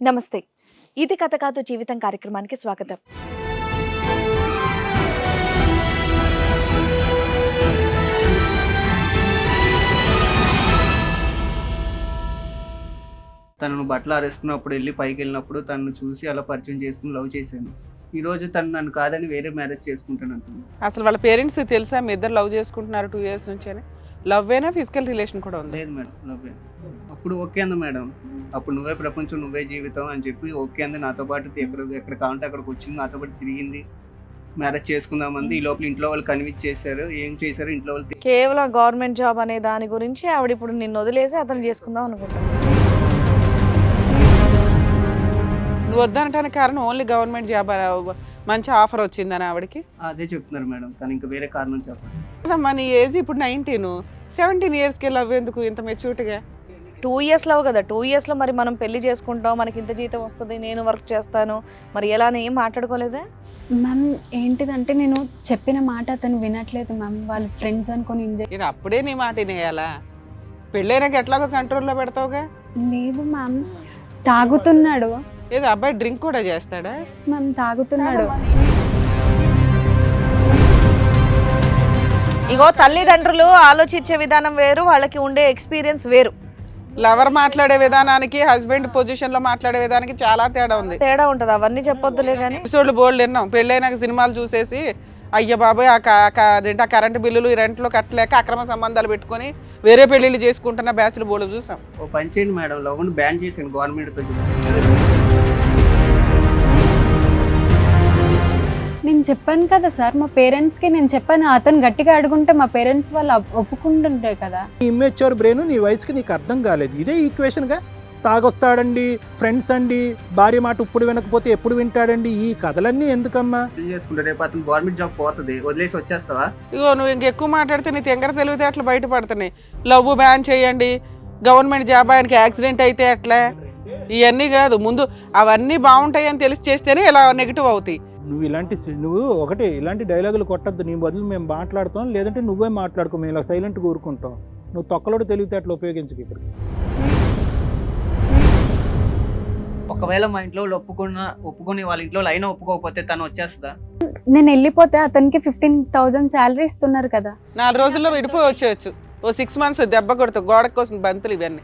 నమస్తే. ఇది కథ కాదు జీవితం కార్యక్రమానికి స్వాగతం. తనను బట్టలు ఆరేస్తున్నప్పుడు వెళ్ళి పైకి వెళ్ళినప్పుడు తనను చూసి అలా పరిచయం చేసుకుని లవ్ చేశాను. ఈరోజు తను నన్ను కాదని వేరే మ్యారేజ్ చేసుకుంటాను అంటుంది. అసలు వాళ్ళ పేరెంట్స్ తెలుసా మీ ఇద్దరు లవ్ చేసుకుంటున్నారు 2 years నుంచి అని? లవ్ అయినా ఫిజికల్ రిలేషన్ కూడా ఉంది? లేదు మేడం, లవ్. అప్పుడు ఓకే అంది మేడం. అప్పుడు నువ్వే ప్రపంచం, నువ్వే జీవితం అని చెప్పి ఓకే అంది. నాతో పాటు ఎక్కడ కావాలంటే అక్కడికి వచ్చింది, నాతో పాటు తిరిగింది. మ్యారేజ్ చేసుకుందామంది. ఈ లోపల ఇంట్లో వాళ్ళు కన్విన్స్ చేశారు. ఏం చేశారు ఇంట్లో వాళ్ళు? కేవలం గవర్నమెంట్ జాబ్ అనే దాని గురించి ఆవిడ ఇప్పుడు నిన్ను వదిలేసి అతను చేసుకుందాం అనుకుంటాను. నువ్వు వద్దనటానికి కారణం ఓన్లీ గవర్నమెంట్ జాబ్ మంచి ఆఫర్ వచ్చిందని ఆవిడకి? అదే చెప్తున్నారు మేడం. తను ఇంకా వేరే కారణం చెప్పండి. అదమ్మా నీ ఏజ్ ఇప్పుడు 19, 17 yearsకి లవ్ ఎందుకు ఇంత మెచ్యూర్డ్గా? 2 years లవ్ కదా, 2 years లో మరి మనం పెళ్లి చేసుకుంటాం, మనకి ఇంత జీతం వస్తుంది, నేను వర్క్ చేస్తాను, మరి ఎలా అని ఏం మాట్లాడుకోలేదా? మ్యామ్ ఏంటిదంటే నేను చెప్పిన మాట అతను వినట్లేదు మ్యామ్. వాళ్ళ ఫ్రెండ్స్ అనుకొని నేను అప్పుడే నీ మాట వినేయాలా? పెళ్ళైనాక ఎట్లాగో కంట్రోల్లో పెడతావుగా? లేదు మ్యామ్, తాగుతున్నాడు. ఏదో అబ్బాయి డ్రింక్ కూడా చేస్తాడా? మ్యామ్ తాగుతున్నాడు. ఇగో తల్లిదండ్రులు ఆలోచించే విధానం వేరు, వాళ్ళకి ఉండే ఎక్స్పీరియన్స్ వేరు. లవర్ మాట్లాడే విధానానికి హస్బెండ్ పొజిషన్ లో మాట్లాడే విధానానికి చాలా తేడా ఉంది. తేడా ఉంటది, అవన్నీ చెప్పొద్దులే కానీ. ఎపిసోడ్లు బోల్డ్ విన్నాం. పెళ్ళైనాక సినిమాలు చూసేసి అయ్య బాబాయ్ ఆ కరెంటు బిల్లులు ఈ రెంట్లో కట్టలేక అక్రమ సంబంధాలు పెట్టుకొని వేరే పెళ్లిళ్ళు చేసుకుంటున్న బ్యాచ్లు బోల్డ్ చూసాం. ఓ పని చేయండి మేడం, లవ్ బ్యాన్ చేసాను గవర్నమెంట్తో. నేను చెప్పాను కదా సార్, మా పేరెంట్స్కి నేను చెప్పాను. అతను గట్టిగా అడుగుంటే మా పేరెంట్స్ వాళ్ళు ఒప్పుకుంటుంటే కదా. ఇమ్మెచ్యూర్ బ్రెయిన్ నీ వయసుకి నీకు అర్థం కాలేదు. ఇదే ఈక్వేషన్గా తాగొస్తాడండి, ఫ్రెండ్స్ అండి, భార్య మాట ఇప్పుడు వినకపోతే ఎప్పుడు వింటాడండి, ఈ కథలన్నీ ఎందుకమ్మా? చేసుకుంటే రేపు అతను గవర్నమెంట్ జాబ్ పోతుంది, వదిలేసి వచ్చేస్తావా? ఇగో నువ్వు ఇంకెక్కువ మాట్లాడితే నీ తెంగర తెలివితే అట్లా బయటపడుతున్నాయి. లవ్ బ్యాన్ చేయండి, గవర్నమెంట్ జాబ్, ఆయనకి యాక్సిడెంట్ అయితే ఎట్లా, ఇవన్నీ కాదు. ముందు అవన్నీ బాగుంటాయని తెలిసి చేస్తేనే ఇలా నెగిటివ్ అవుతాయి. నువ్వు ఇలాంటి డైలాగులు కొట్టద్దు. నీ బదులు మేము మాట్లాడుతాం, లేదంటే నువ్వే మాట్లాడుకో, మేము ఇలా సైలెంట్గా ఊరుకుంటాం. నువ్వు తొక్కలోడు తెలివితే అట్లా ఉపయోగించకు. ఇప్పుడు ఒకవేళ మా ఇంట్లో వాళ్ళు ఒప్పుకుని వాళ్ళ ఇంట్లో అయినా ఒప్పుకోకపోతే తను వచ్చేస్తుందా? నేను వెళ్ళిపోతే అతనికి 15,000 శాలరీ ఇస్తున్నారు కదా. 4 రోజుల్లో విడిపోయి వచ్చేయచ్చు. ఓ 6 months దెబ్బ కొడుతూ గోడ కోసం బంతులు ఇవన్నీ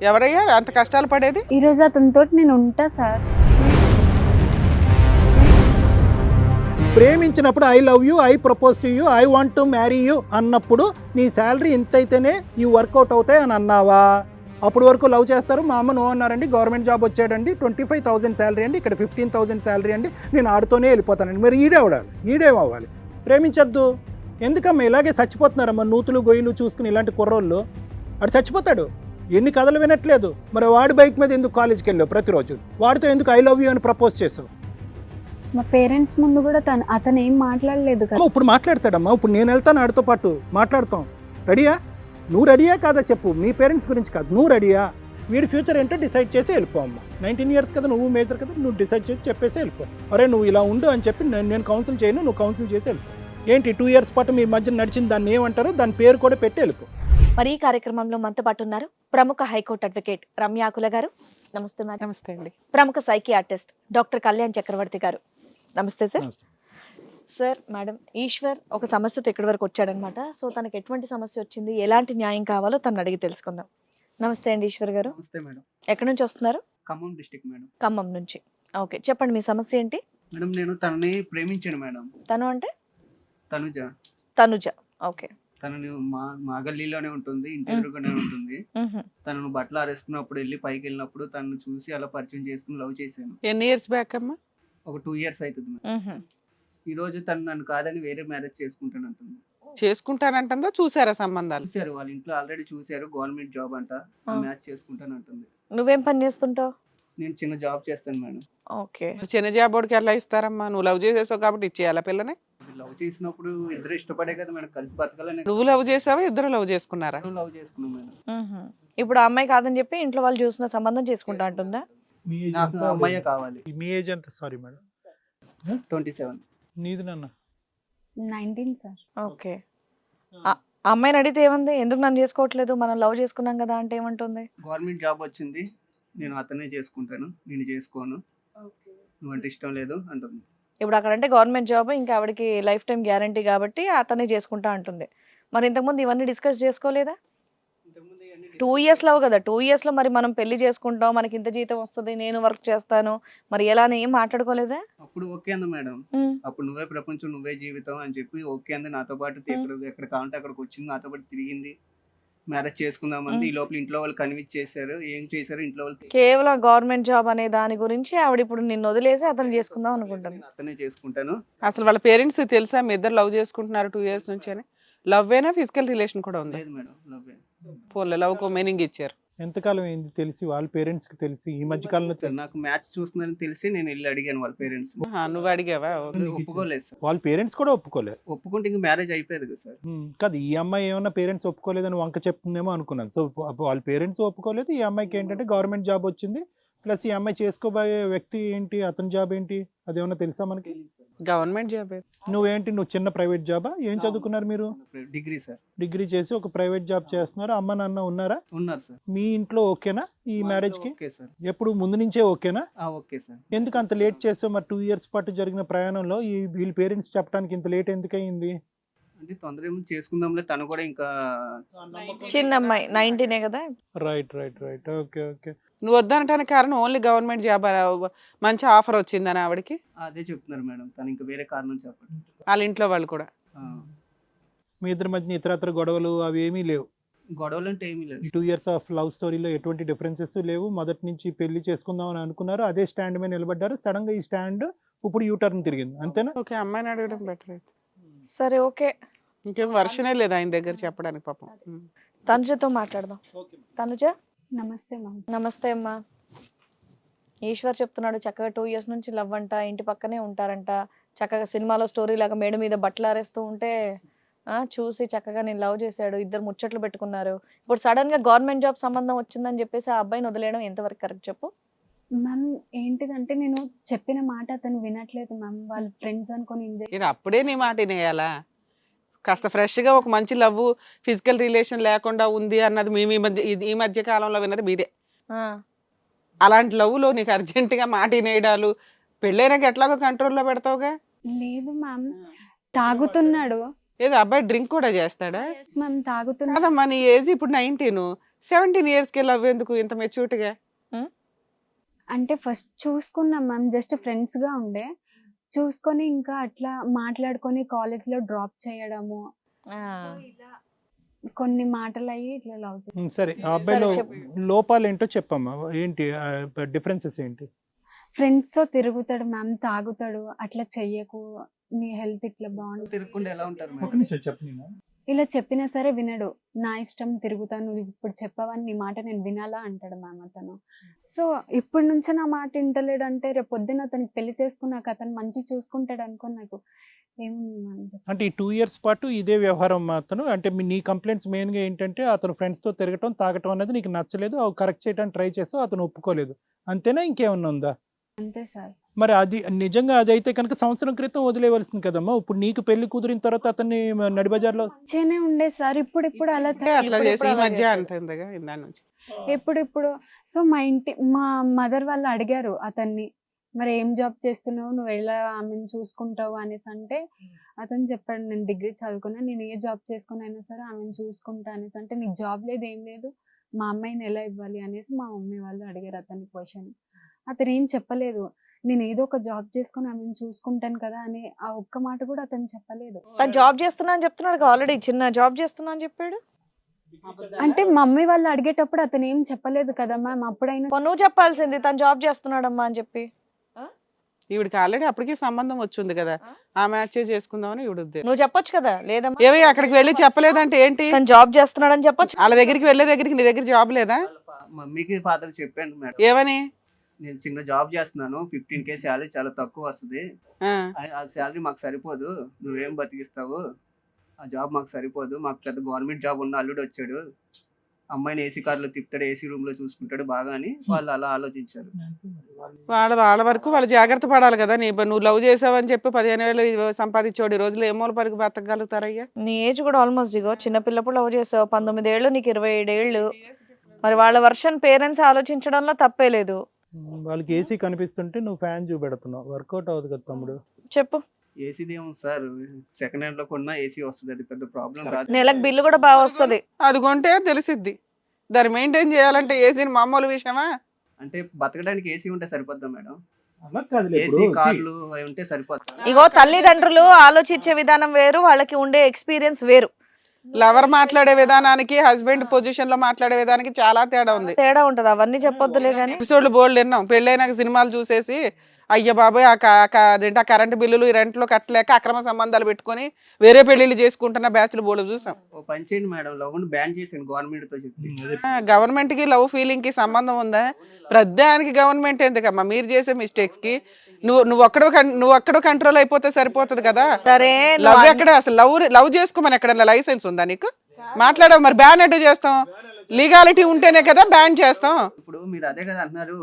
ఎవరయ్యా అంత కష్టాలు పడేది? ఈరోజు అతనితో నేను ఉంటా సార్. ప్రేమించినప్పుడు I love you, I propose to you, I want to marry you అన్నప్పుడు నీ శాలరీ ఇంత అయితేనే ఈ వర్కౌట్ అవుతాయి అని అన్నావా? అప్పుడు వరకు లవ్ చేస్తారు. మా అమ్మ నో అన్నారండి, గవర్నమెంట్ జాబ్ వచ్చాడండి, 25,000 శాలరీ అండి, ఇక్కడ 15,000 శాలరీ అండి, నేను ఆడుతూనే వెళ్ళిపోతానండి. మరి ఈడేమవ్వాలి? ప్రేమించద్దు. ఎందుకమ్మా ఇలాగే చచ్చిపోతున్నారమ్మా నూతులు గొయ్యలు చూసుకుని ఇలాంటి కుర్రోళ్ళు? అటు చచ్చిపోతాడు. ఎన్ని కథలు వినట్లేదు. మరి వాడి బైక్ మీద ఎందుకు కాలేజీకి వెళ్ళావు ప్రతిరోజు? వాడితో ఎందుకు ఐ లవ్ యూ అని ప్రపోజ్ చేసావు? మా పేరెంట్స్ ముందు కూడా అతను ఏం మాట్లాడలేదు కదా. ఇప్పుడు మాట్లాడతాడమ్మా. ఇప్పుడు నేను వెళ్తాను, ఆడితో పాటు మాట్లాడతాం. రెడీయా? నువ్వు రెడీయా కాదా చెప్పు. మీ పేరెంట్స్ గురించి కాదు, నువ్వు రెడీయా? వీడి ఫ్యూచర్ ఏంటో డిసైడ్ చేసి వెళ్ళిపో అమ్మ. 19 years కదా, నువ్వు మేజర్ కదా, నువ్వు డిసైడ్ చేసి చెప్పేసి వెళ్ళిపో. అరే నువ్వు ఇలా ఉండు అని చెప్పి నేను కౌన్సిల్ చేయను, నువ్వు కౌన్సిల్ చేసి వెళ్ళిపో. ఏంటి 2 years పాటు మీ మధ్య నడిచిన దాన్ని ఏమంటారో దాని పేరు కూడా పెట్టి వెళ్ళిపో. మరి ఈ కార్యక్రమంలో మనతో పాటు ఉన్నారు ప్రముఖ హైకోర్టు అడ్వకేట్ రమ్య ఆకుల గారు. నమస్తే మేడం. నమస్తే అండి. ప్రముఖ సైకియాట్రిస్ట్ డాక్టర్ కళ్యాణ్ చక్రవర్తి గారు. నమస్తే సార్. సార్, మేడం ఈశ్వర్ ఒక సమస్యతో ఇక్కడి వరకు వచ్చాడనమాట. సో తనకి ఎటువంటి సమస్య వచ్చింది, ఎలాంటి న్యాయం కావాలో తను అడిగి తెలుసుకుందాం. నమస్తే అండి ఈశ్వర్ గారు. నమస్తే మేడం. ఎక్కడి నుంచి వస్తున్నారు? Khammam district madam. ఖమ్మం నుంచి. ఓకే, చెప్పండి మీ సమస్య ఏంటి? మేడం నేను తనని ప్రేమించాను మేడం. తను అంటే? తనుజ. ఓకే. తనని మా గల్లీలోనే ఉంటుంది, ఇంటి ఎదురుగానే ఉంటుంది. తనను బట్టలు ఆరేస్తున్నప్పుడు వెళ్ళి పైకి వెళ్ళినప్పుడు తనను చూసి అలా పరిచయం చేసుకుని లవ్ చేశాను. ఎన్ని ఇయర్స్ బ్యాక్ అమ్మా? ఒక 2 years అవుతుంది మేడం. ఈ రోజు తను నన్ను కాదని వేరే మ్యారేజ్ చేసుకుంటానంటుంది. చేసుకుంటానంటుందా? చూసారా సంబంధాలు? చూసారు, వాళ్ళ ఇంట్లో ఆల్రెడీ చూసారు. గవర్నమెంట్ జాబ్ అంట, మ్యాచ్ చేసుకుంటానంటుంది. నువ్వేం పని చేస్తుంటావు? నేను చిన్న జాబ్ చేస్తాను మేడం. ఓకే. చిన్న జాబోడికి ఎలా ఇస్తారమ్మా? నువ్వు లవ్ చేసేసావు కాబట్టి ఇచ్చేయాలా పిల్లని? లవ్ చేసినప్పుడు ఇద్దరు ఇష్టపడే కదా మేడం, కలిసి బతకాలని. నువ్వు లవ్ చేసావా, ఇద్దరు లవ్ చేసుకున్నారా? లవ్ చేసుకున్నాం మేడం. ఇప్పుడు ఆ అమ్మాయి కాదని చెప్పి ఇంట్లో వాళ్ళు చూసిన సంబంధం చేసుకుంటా అంటుందా? నాకు అమ్మాయి కావాలి. మీ ఏజ్ ఎంత? Sorry madam. 27. నీది నాన్న? 19 సార్. ఓకే. అమ్మాయిని అడిగితే ఏముంది, ఎందుకు నన్ను చేసుకోవట్లేదు, మనం లవ్ చేసుకున్నాం కదా అంటే ఏమంటుంది? గవర్నమెంట్ జాబ్ వచ్చింది, నేను అతనే చేసుకుంటాను, నేను చేసుకోను, నువ్వంటే ఇష్టం లేదు అంటుంది. ఇప్పుడు అక్కడ అంటే గవర్నమెంట్ జాబ్, ఇంకా ఆవిడకి లైఫ్ టైం గ్యారంటీ కాబట్టి అతనే చేసుకుంటా అంటుంది. మరి ఇంతకుముందు ఇవన్నీ డిస్కస్ చేసుకోలేదా? 2 years లవ్ కదా, 2 years లో మరి మనం పెళ్లి చేసుకుంటాం, మనకి ఇంత జీతం వస్తుంది, నేను వర్క్ చేస్తాను, మరి ఎలా అని ఏం మాట్లాడుకోలేదా? అప్పుడు ఓకే అంది మేడం. ఉమ్, అప్పుడు నువ్వే ప్రపంచం, నువ్వే జీవితం అని చెప్పి ఓకే అంది. నాతో పాటు ఎక్కడ కావాలంటే అక్కడికి వచ్చింది, నాతో పాటు తిరిగింది, మ్యారేజ్ చేసుకుందామంది. ఈ లోపల ఇంట్లో వాళ్ళు కన్విన్స్ చేశారు. ఏం చేశారు ఇంట్లో వాళ్ళు? కేవలం గవర్నమెంట్ జాబ్ అనే దాని గురించి ఆవిడ ఇప్పుడు నిన్ను వదిలేసి అతను చేసుకుందాం అనుకుంటుంది. నేను అతనే చేసుకుంటాను. అసలు వాళ్ళ పేరెంట్స్ తెలుసా మీ ఇద్దరు లవ్ చేసుకుంటున్నారు 2 years నుంచి అని? లవ్ అయినా ఫిజికల్ రిలేషన్ కూడా ఉంది? లేదు మేడం, లవ్వే. పోలే లవ్ కో మీనింగ్ ఇచ్చారు. ఎంతకాలం అయింది తెలిసి, వాళ్ళ పేరెంట్స్ కి తెలిసి ఈ మధ్య కాలంలో సార్ నాకు మ్యాచ్ చూస్తుందని తెలిసి నేను వెళ్ళి అడిగాను వాళ్ళ పేరెంట్స్. నువ్వు అడిగావా? ఒప్పుకోలేదు సార్. వాళ్ళ పేరెంట్స్ కూడా ఒప్పుకోలేదు. ఒప్పుకుంటే ఇంక మ్యారేజ్ అయిపోయేది కదా సార్. కాదు, ఈ అమ్మాయి ఏమన్నా పేరెంట్స్ ఒప్పుకోలేదని వంక చెప్తుందేమో అనుకున్నాను. సో వాళ్ళ పేరెంట్స్ ఒప్పుకోలేదు, ఈ అమ్మాయికి ఏంటంటే గవర్నమెంట్ జాబ్ వచ్చింది, ప్లస్ ఈ అమ్మాయి చేసుకోబోయే వ్యక్తి ఏంటి, అతని జాబ్ ఏంటి, అదేమన్నా తెలుసా మనకి? Government job. నువ్వేంటి, నువ్వు చిన్న ప్రైవేట్ జాబా? ఏం చదువుకున్నారు మీరు? Degree sir. డిగ్రీ చేసి ఒక ప్రైవేట్ జాబ్ చేస్తున్నారు. అమ్మ నాన్న ఉన్నారా? ఉన్నారు సార్. మీ ఇంట్లో ఓకేనా ఈ మ్యారేజ్ కి? Okay sir. ఎప్పుడు ముందు నుంచే ఓకేనా? Okay sir. ఎందుకు అంత లేట్ చేసావు? మరి 2 years పాటు జరిగిన ప్రయాణంలో ఈ వీళ్ళ పేరెంట్స్ చెప్పడానికి ఇంత లేట్ ఎందుకు అయింది? అంటే తొందర ఏమో చేసుకుందాంలే, తను కూడా ఇంకా చిన్న అమ్మాయి 19 కదా. Right right right, okay okay. నువ్వు వద్దనటానికి కారణం ఓన్లీ గవర్నమెంట్ జాబ్ మంచి ఆఫర్ వచ్చిందని ఆవిడకి? అదే చెప్తున్నారు మేడం, తను ఇంకా వేరే కారణం చెప్పండి. వాళ్ళ ఇంట్లో వాళ్ళు కూడా? మీ ఇద్దరి మధ్య ఇతరత్ర గొడవలు అవి ఏమీ లేవు? గొడవలు అంటే ఏమీ లేదు. 2 years ఆఫ్ లవ్ స్టోరీలో ఎటువంటి డిఫరెన్సెస్ లేవు. మొదటి నుంచి పెళ్లి చేసుకుందాం అని అనుకున్నారు, అదే స్టాండ్ మీద నిలబడ్డారు. సడన్ గా ఈ స్టాండ్ ఇప్పుడు యూటర్న్ తిరిగింది, అంతేనా? ఓకే, అమ్మాయిని అడగడం బెటర్ అయితే. సరే ఓకే, ఇంకేం వర్షనే లేదు ఆయన దగ్గర చెప్పడానికి పాపం. తనుజతో మాట్లాడదాం. తనుజ నమస్తే మ్యామ్. నమస్తే అమ్మా. ఈశ్వర్ చెప్తున్నాడు చక్కగా 2 years నుంచి లవ్ అంట, ఇంటి పక్కనే ఉంటారంట, చక్కగా సినిమాలో స్టోరీ లాగా మేడ మీద బట్టలు ఆరేస్తూ ఉంటే చూసి చక్కగా నేను లవ్ చేశాడు, ఇద్దరు ముచ్చట్లు పెట్టుకున్నారు. ఇప్పుడు సడన్ గా గవర్నమెంట్ జాబ్ సంబంధం వచ్చిందని చెప్పేసి ఆ అబ్బాయిని వదిలేయడం ఎంతవరకు కరెక్ట్ చెప్పు? మ్యామ్ ఏంటిదంటే నేను చెప్పిన మాట అతను వినట్లేదు మ్యామ్. వాళ్ళ ఫ్రెండ్స్ అనుకొని ఎంజాయ్. నేను అప్పుడే నీ మాట వినేయాలా? కాస్త ఫ్రెష్గా ఒక మంచి లవ్ ఫిజికల్ రిలేషన్ లేకుండా ఉంది అన్నది మేము ఈ మధ్య కాలంలో విన్నది మీదే. అలాంటి లవ్లో నీకు అర్జెంటుగా మాట వినేయడాలు, పెళ్ళైనాక ఎట్లాగో కంట్రోల్లో పెడతావుగా? లేదు మ్యామ్, తాగుతున్నాడు. ఏదో అబ్బాయి డ్రింక్ కూడా చేస్తాడా? మ్యామ్ తాగుతున్నాడు. కాదమ్మా, నీ ఏజ్ ఇప్పుడు 19, 17 yearsకి లవ్ ఎందుకు ఇంత మెచ్యూర్డ్గా? అంటే ఫస్ట్ చూసుకున్నాం మ్యామ్, జస్ట్ ఫ్రెండ్స్ గా ఉండే, చూసుకొని ఇంకా అట్లా మాట్లాడుకొని కాలేజ్ లో డ్రాప్ చేయడము, కొన్ని మాటలు అయ్యి ఇట్లా లవ్ చేసి. సరే, ఆ అబ్బాయిలో సరే, చెప్పు. లోపాలు ఏంటో చెప్పమ్మా, ఏంటి డిఫరెన్సెస్ ఏంటి? ఫ్రెండ్స్ తో తిరుగుతాడు మ్యామ్, తాగుతాడు. అట్లా చెయ్యకు, నీ హెల్త్ ఇట్లా బాగుంది. తిరగకుండా ఎలా ఉంటారు ఒక మేడం? నిమిషం చెప్పు. ఇలా చెప్పినా సరే వినడు. నా ఇష్టం, తిరుగుతాను, నువ్వు ఇప్పుడు చెప్పవని నీ మాట నేను వినాలా అంటాడు మ్యామ్ అతను. సో ఇప్పటి నుంచే నా మాట వింటలేడు అంటే రేపు పొద్దున్న అతనికి పెళ్లి చేసుకున్నాక అతను మంచి చూసుకుంటాడు అనుకో. నాకు అంటే ఈ 2 years పాటు ఇదే వ్యవహారం అతను, అంటే నీ కంప్లైంట్స్ మెయిన్గా ఏంటంటే అతను ఫ్రెండ్స్తో తిరగటం, తాగటం అనేది నీకు నచ్చలేదు, అవి కరెక్ట్ చేయడానికి ట్రై చేసావు, అతను ఒప్పుకోలేదు, అంతేనా? ఇంకేమన్నా ఉందా? అంతే సార్. మరి అది నిజంగా అది అయితే కనుక సంవత్సరం క్రితం వదిలేవలసింది కదమ్మా. ఇప్పుడు నీకు పెళ్లి కుదిరిన తర్వాత అతన్ని నడిబజార్లో మంచిగానే ఉండే సార్, ఇప్పుడు అలా అట్లా చేసి ఈ ఇప్పుడు అలా మధ్య చేశాడు. అంటుందిగా ఇందా నుంచి. ఇప్పుడు సో మా మదర్ వాళ్ళు అడిగారు అతన్ని, మరి ఏం జాబ్ చేస్తున్నావు, నువ్వు ఎలా ఆమెను చూసుకుంటావు అనేసి అంటే అతను చెప్పాడు, నేను డిగ్రీ చదువుకున్నా, నేను ఏ జాబ్ చేసుకున్నా సరే ఆమెను చూసుకుంటా అనేసి. అంటే నీకు జాబ్ లేదు, ఏం లేదు, మా అమ్మాయిని ఎలా ఇవ్వాలి అనేసి మా మమ్మీ వాళ్ళు అడిగారు అతని క్వశ్చన్. అతను ఏం చెప్పలేదు, నేను ఏదో ఒక జాబ్ చేసుకుని ఆమెను చూసుకుంటాను కదా అని ఆ ఒక్క మాట కూడా అతను చెప్పలేదు. తను జాబ్ చేస్తున్నా అని చెప్తున్నాడు, ఆల్రెడీ చిన్న జాబ్ చేస్తున్నా అని చెప్పాడు. అంటే మమ్మీ వాళ్ళు అడిగేటప్పుడు అతను ఏం చెప్పలేదు కదా మ్యామ్. అప్పుడైనా నువ్వు చెప్పాల్సింది తను జాబ్ చేస్తున్నాడమ్మా అని చెప్పి. ఈవిడికి ఆల్రెడీ అప్పటికే సంబంధం వచ్చింది కదా, ఆ మ్యాచ్ చేసుకుందామని ఈవిడ ఉద్దేశం. నువ్వు చెప్పొచ్చు కదా, లేదమ్మా ఏవి అక్కడికి వెళ్ళి చెప్పలేదంటే ఏంటి? తను జాబ్ చేస్తున్నాడని చెప్పొచ్చు. వాళ్ళ దగ్గరికి వెళ్ళే దగ్గరికి నీ దగ్గర జాబ్ లేదా? మమ్మీకి ఫాదర్ చెప్పాను మేడం, ఏమని? నేను చిన్న జాబ్ చేస్తున్నాను, 15K శాలరీ చాలా తక్కువ వస్తుంది, ఆ, ఆ శాలరీ మాకు సరిపోదు, నువ్వేం బతికిస్తావు, ఆ జాబ్ మాకు సరిపోదు, మాకు పెద్ద గవర్నమెంట్ జాబ్ ఉన్న అల్లుడు వచ్చాడు, అమ్మాయిని ఏసీ కార్లో తిప్పుతాడు, ఏసీ రూమ్ లో చూసుకుంటాడు బాగా అని వాళ్ళు అలా ఆలోచించారు. వాళ్ళ వరకు వాళ్ళు జాగ్రత్త పడాలి కదా. నువ్వు లవ్ చేసావని చెప్పి 15,000 సంపాదించాడు, ఈ రోజులు ఏమో పరికి బతకగలుగుతారయ్యా? నీ ఏజ్ కూడా ఆల్మోస్ట్ ఇగో చిన్నపిల్లప్పుడు లవ్ చేసావు, 19 ఏళ్ళు, నీకు 27 ఏళ్ళు. మరి వాళ్ళ వర్షన్ పేరెంట్స్ ఆలోచించడంలో తప్పే లేదు. వాళ్ళకి ఏసీ కనిపిస్తుంటే నువ్వు ఫ్యాన్ చూపెడుతున్నావు, వర్కౌట్ అవ్వదు కదా తమ్ముడు. చెప్పు. ఏసీది ఏమో సార్, సెకండ్ హ్యాండ్ లో కొన్నా ఏసీ వస్తుంది, అది పెద్ద ప్రాబ్లం కాదు. నెలకు బిల్లు కూడా బాగా వస్తుంది. అది కొంటే తెలిసిద్ది. దాన్ని మెయింటైన్ చేయాలంటే ఏసీని మామూలు విషయమా? అంటే బతకడానికి ఏసీ ఉంటే సరిపోద్దా మేడం? అలా కాదులే ఏసీ ఇప్పుడు కార్లు అవి ఉంటే సరిపోతా? ఇగో తల్లిదండ్రులు ఆలోచించే విధానం వేరు, వాళ్ళకి ఉండే ఎక్స్పీరియన్స్ వేరు. లవర్ మాట్లాడే విధానానికి హస్బెండ్ పొజిషన్ లో మాట్లాడే విధానానికి చాలా తేడా ఉంది. తేడా ఉంటది, అవన్నీ చెప్పొద్దులే గానీ. ఎపిసోడ్లు బోల్డ్ విన్నాం. పెళ్ళైనాక సినిమాలు చూసేసి అయ్య బాబాయ్ ఆ కరెంటు బిల్లులు ఈ రెంట్లు కట్టలేక అక్రమ సంబంధాలు పెట్టుకొని వేరే పెళ్లిళ్ళు చేసుకుంటున్న బ్యాచ్లు బోల్డ్ చూసాం. ఓ పని చేయండి మేడం, లవ్ బ్యాన్ చేసాను గవర్నమెంట్ తో చెప్పి. గవర్నమెంట్ కి లవ్ ఫీలింగ్ కి సంబంధం ఉందా? ప్రతిదానికి గవర్నమెంట్ ఎందుకమ్మా? మీరు చేసే మిస్టేక్స్ కి నువ్వు ఒక్కడో కంట్రోల్ అయిపోతే సరిపోతుంది కదా. సరే, లవ్ ఎక్కడ అసలు? లవ్ చేసుకోమని ఎక్కడ లైసెన్స్ ఉందా నీకు? మాట్లాడవు మరి బ్యాన్ అంటే చేస్తాం? లీగాలిటీ ఉంటేనే కదా బ్యాన్ చేస్తాం. ఇప్పుడు మీరు అదే కదా అంటున్నారు.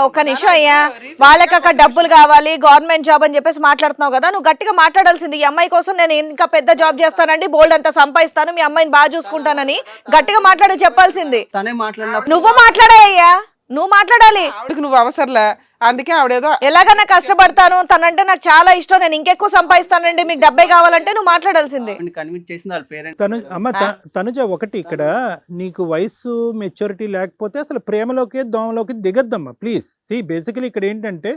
ఒక్క నిమిషం అయ్యా, వాళ్ళకి అక్కడ డబ్బులు కావాలి, గవర్నమెంట్ జాబ్ అని చెప్పేసి మాట్లాడుతున్నావు కదా. నువ్వు గట్టిగా మాట్లాడాల్సింది, ఈ అమ్మాయి కోసం నేను ఇంకా పెద్ద జాబ్ చేస్తానండి, బోల్డ్ అంతా సంపాదిస్తాను, మీ అమ్మాయిని బాగా చూసుకుంటానని గట్టిగా మాట్లాడి చెప్పాల్సింది. తనే మాట్లాడినప్పుడు నువ్వు మాట్లాడాయ్యా, నువ్వు మాట్లాడాలి. ఆవిడకి నువ్వు అవసరంలే, అందుకే ఆవిడేదో ఎలాగైనా కష్టపడతాను, తనంటే నాకు చాలా ఇష్టం, నేను ఇంకెక్కువ సంపాదిస్తానండి, మీకు డబ్బే కావాలంటే నువ్వు మాట్లాడాల్సింది. కన్విన్స్ చేసింది వాళ్ళ పేరెంట్స్. తనుజ ఒకటి, ఇక్కడ నీకు వయసు మెచ్యూరిటీ లేకపోతే అసలు ప్రేమలోకి దోమలోకి దిగద్దమ్మా ప్లీజ్. బేసికలీ ఇక్కడ ఏంటంటే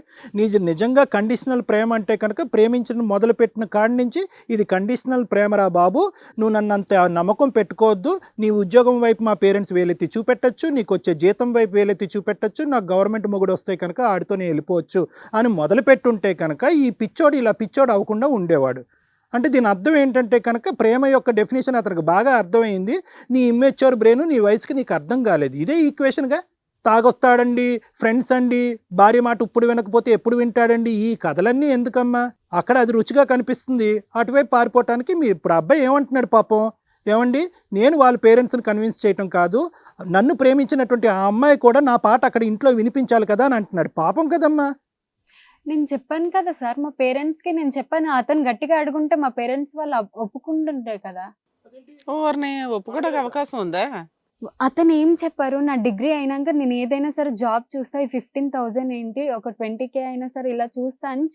నిజంగా కండిషనల్ ప్రేమ అంటే కనుక ప్రేమించడం మొదలు పెట్టిన కాడి నుంచి ఇది కండిషనల్ ప్రేమరా బాబు, నువ్వు నన్ను అంత నమ్మకం పెట్టుకోవద్దు, నీ ఉద్యోగం వైపు మా పేరెంట్స్ వేలెత్తి చూపెట్టచ్చు, నీకు వచ్చే జీతం వైపు వేలెత్తి చూపెట్టచ్చు, నాకు గవర్నమెంట్ మొగుడు వస్తాయి కనుక ఆడితో వెళ్ళిపోవచ్చు అని మొదలు పెట్టుంటే కనుక ఈ పిచ్చోడు ఇలా పిచ్చోడు అవ్వకుండా ఉండేవాడు. అంటే దీని అర్థం ఏంటంటే కనుక ప్రేమ యొక్క డెఫినేషన్ అతనికి బాగా అర్థమైంది, నీ ఇమ్మెచ్యూర్ బ్రెయిన్ నీ వయసుకి నీకు అర్థం కాలేదు. ఇదే ఈక్వేషన్గా తాగొస్తాడండి, ఫ్రెండ్స్ అండి, భార్య మాట ఇప్పుడు వినకపోతే ఎప్పుడు వింటాడండి, ఈ కథలన్నీ ఎందుకమ్మా? అక్కడ అది రుచిగా కనిపిస్తుంది, అటువైపు పారిపోవటానికి మీ ఇప్పుడు అబ్బాయి ఏమంటున్నాడు పాపం, ఏమండి నేను వాళ్ళ పేరెంట్స్ని కన్విన్స్ చేయటం కాదు, నన్ను ప్రేమించినటువంటి ఆ అమ్మాయి కూడా నా పాట అక్కడ ఇంట్లో వినిపించాలి కదా అని అంటున్నాడు. పాపం కదమ్మా. నేను చెప్పాను కదా సార్, మా పేరెంట్స్కి నేను చెప్పాను, అతను గట్టిగా అడుగుంటే మా పేరెంట్స్ వాళ్ళు ఒప్పుకుంటుంటారు కదా. ఓవర్ని ఒప్పుకోవడానికి అవకాశం ఉందా? అతను ఏం చెప్పారు, నా డిగ్రీ అయినాక నేను ఏదైనా సరే జాబ్ చూస్తా, ఈ 15,000 ఏంటి, ఒక 20K అయినా సరే ఇలా చూస్తా అని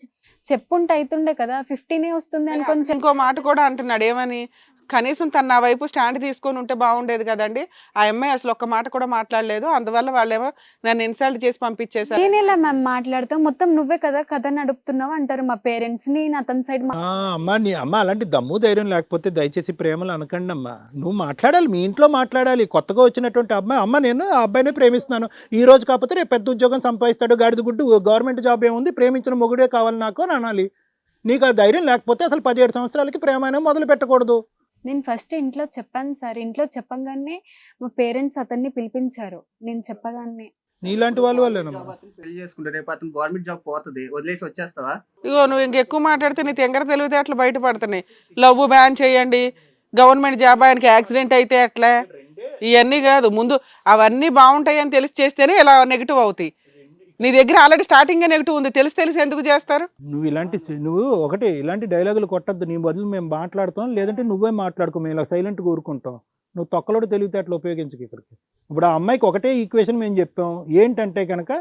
చెప్పుంటే అవుతుండే కదా. 15 వస్తుంది అని కొంచెం. ఇంకో మాట కూడా అంటున్నాడు, ఏమని, కనీసం తన నా వైపు స్టాండ్ తీసుకొని ఉంటే బాగుండేది కదండి. ఆ అమ్మాయి అసలు ఒక్క మాట కూడా మాట్లాడలేదు, అందువల్ల వాళ్ళేమో నన్ను ఇన్సల్ట్ చేసి పంపించేశారు. నేను ఇలా మ్యామ్ మాట్లాడతాం, మొత్తం నువ్వే కదా కథ నడుపుతున్నావు అంటారు మా పేరెంట్స్. నేను అతని సైడ్ అమ్మా నీ అమ్మ అలాంటి దమ్ము ధైర్యం లేకపోతే దయచేసి ప్రేమలు అనకండి అమ్మా. నువ్వు మాట్లాడాలి, మీ ఇంట్లో మాట్లాడాలి. కొత్తగా వచ్చినటువంటి అమ్మాయి, అమ్మ నేను ఆ అబ్బాయిని ప్రేమిస్తున్నాను, ఈ రోజు కాకపోతే రేపు పెద్ద ఉద్యోగం సంపాదిస్తాడు, గాడిద గుడ్డు గవర్నమెంట్ జాబ్ ఏముంది, ప్రేమించిన మొగుడే కావాలి నాకు అని అనాలి. నీకు ఆ ధైర్యం లేకపోతే అసలు 17 సంవత్సరాలకి ప్రేమ అయినా మొదలు పెట్టకూడదు. నేను ఫస్ట్ ఇంట్లో చెప్పాను సార్, ఇంట్లో చెప్పగానే మా పేరెంట్స్ అతన్ని పిలిపించారు. నేను చెప్పగానే నీలాంటి వాళ్ళు వాళ్ళేనమ్మా. పెళ్లి చేసుకుంటే రేపు అతను గవర్నమెంట్ జాబ్ పోతుంది, వదిలేసి వచ్చేస్తావా? ఇగో నువ్వు ఇంకెక్కువ మాట్లాడితే నీ తెంగర తెలివితేటలు బయటపడుతున్నాయి. లవ్ బ్యాన్ చేయండి, గవర్నమెంట్ జాబ్ ఆయనకి యాక్సిడెంట్ అయితే ఎట్లా, ఇవన్నీ కాదు, ముందు అవన్నీ బాగుంటాయి అని తెలిసి చేస్తేనే ఇలా నెగిటివ్ అవుతాయి. నీ దగ్గర ఆల్రెడీ స్టార్టింగ్ నెగిటివ్ ఉంది, తెలిసి ఎందుకు చేస్తారు? నువ్వు ఇలాంటి డైలాగులు కొట్టద్దు. నీ బదులు మేము మాట్లాడుతాం, లేదంటే నువ్వే మాట్లాడుకో, మేము ఇలా సైలెంట్గా ఊరుకుంటాం. నువ్వు తొక్కలోడు తెలివితేటలు ఉపయోగించకు ఇక్కడికి. ఇప్పుడు ఆ అమ్మాయికి ఒకటే ఈక్వేషన్ మేము చెప్పాం, ఏంటంటే కనుక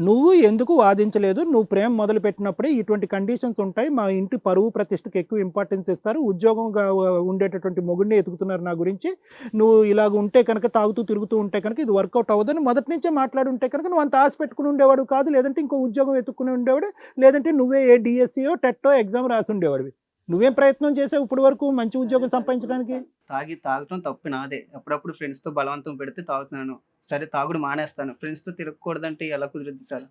నువ్వు ఎందుకు వాదించలేదు, నువ్వు ప్రేమ మొదలు పెట్టినప్పుడే ఇటువంటి కండిషన్స్ ఉంటాయి, మా ఇంటి పరువు ప్రతిష్టకు ఎక్కువ ఇంపార్టెన్స్ ఇస్తారు, ఉద్యోగంగా ఉండేటటువంటి మొగుడిని ఎతుకుతున్నారు నా గురించి, నువ్వు ఇలాగ ఉంటే కనుక తాగుతూ తిరుగుతూ ఉంటే కనుక ఇది వర్కౌట్ అవ్వదని మొదటి నుంచే మాట్లాడుంటే కనుక నువ్వు అంత ఆశ పెట్టుకుని ఉండేవాడు కాదు, లేదంటే ఇంకో ఉద్యోగం ఎత్తుక్కుని ఉండేవాడు, లేదంటే నువ్వే ఏ డిఎస్సియో టెట్టో ఎగ్జామ్ రాసి ఉండేవాడివి. నువ్వేం ప్రయత్నం చేసావు ఇప్పటి వరకు మంచి ఉద్యోగం సంపాదించడానికి? తాగటం తప్పు నాదే. అప్పుడప్పుడు ఫ్రెండ్స్ తో బలవంతం పెడితే తాగుతున్నాను, సరే తాగుడు మానేస్తాను. ఫ్రెండ్స్ తో తిరగకూడదంటే ఎలా కుదిరిద్ది సార్?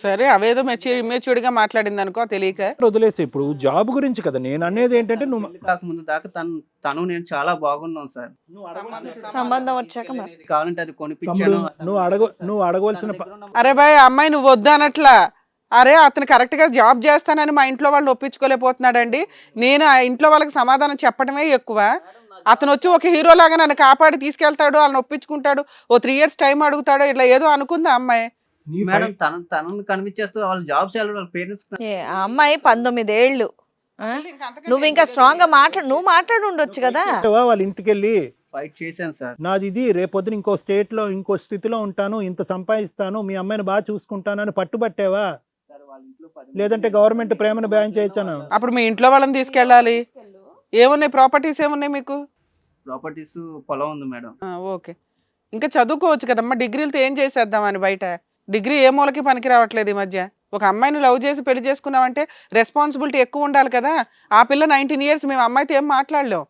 సరే అవేదో ఇమ్మెచ్యూర్డ్గా మాట్లాడింది అనుకో, తెలియక వదిలేసి. ఇప్పుడు జాబ్ గురించి కదా నేను అనేది, ఏంటంటే నువ్వు కాకముందు దాకా తను నేను చాలా బాగున్నాం సార్. సంబంధం వచ్చాక కావాలంటే అది కొనిపించాను. నువ్వు అడగవలసిన అరే బాయ్ అమ్మాయి నువ్వు వద్దు అనట్లా, అరే అతను కరెక్ట్గా జాబ్ చేస్తానని మా ఇంట్లో వాళ్ళు ఒప్పించుకోలేకపోతున్నాడండి, నేను ఆ ఇంట్లో వాళ్ళకి సమాధానం చెప్పడమే ఎక్కువ. అతను వచ్చి ఒక హీరో లాగా నన్ను కాపాడి తీసుకెళ్తాడు, వాళ్ళని ఒప్పించుకుంటాడు, ఓ 3 years టైం అడుగుతాడు, ఇట్లా ఏదో అనుకుందా అమ్మాయి. మేడం తనను కనిపించేస్తూ వాళ్ళ జాబ్స్ వాళ్ళ పేరెంట్స్. ఆ అమ్మాయి 19 ఏళ్ళు, నువ్వు ఇంకా స్ట్రాంగ్ గా నువ్వు మాట్లాడి ఉండొచ్చు కదా. వాళ్ళ ఇంటికి వెళ్ళి ఫైట్ చేశాను సార్. నాది ఇది రేపొద్దున ఇంకో స్టేట్లో ఇంకో స్థితిలో ఉంటాను, ఇంత సంపాదిస్తాను, మీ అమ్మాయిని బాగా చూసుకుంటాను అని పట్టుబట్టావా? సార్ వాళ్ళ ఇంట్లో 10 లేదంటే గవర్నమెంట్ ప్రేమను బ్యాన్ చేయొచ్చాను. అప్పుడు మీ ఇంట్లో వాళ్ళని తీసుకెళ్ళాలి. ఏమున్నాయి ప్రాపర్టీస్ ఏమున్నాయి మీకు? ప్రాపర్టీస్ పొలం ఉంది మేడం. ఓకే, ఇంకా చదువుకోవచ్చు కదమ్మా. డిగ్రీలతో ఏం చేసేద్దామని బయట? డిగ్రీ ఏ మూలకి పనికి రావట్లేదు ఈ మధ్య. ఒక అమ్మాయిని లవ్ చేసి పెళ్లి చేసుకున్నావంటే రెస్పాన్సిబిలిటీ ఎక్కువ ఉండాలి కదా. ఆ పిల్ల 19 years, మేము అమ్మాయితో ఏం మాట్లాడలేం.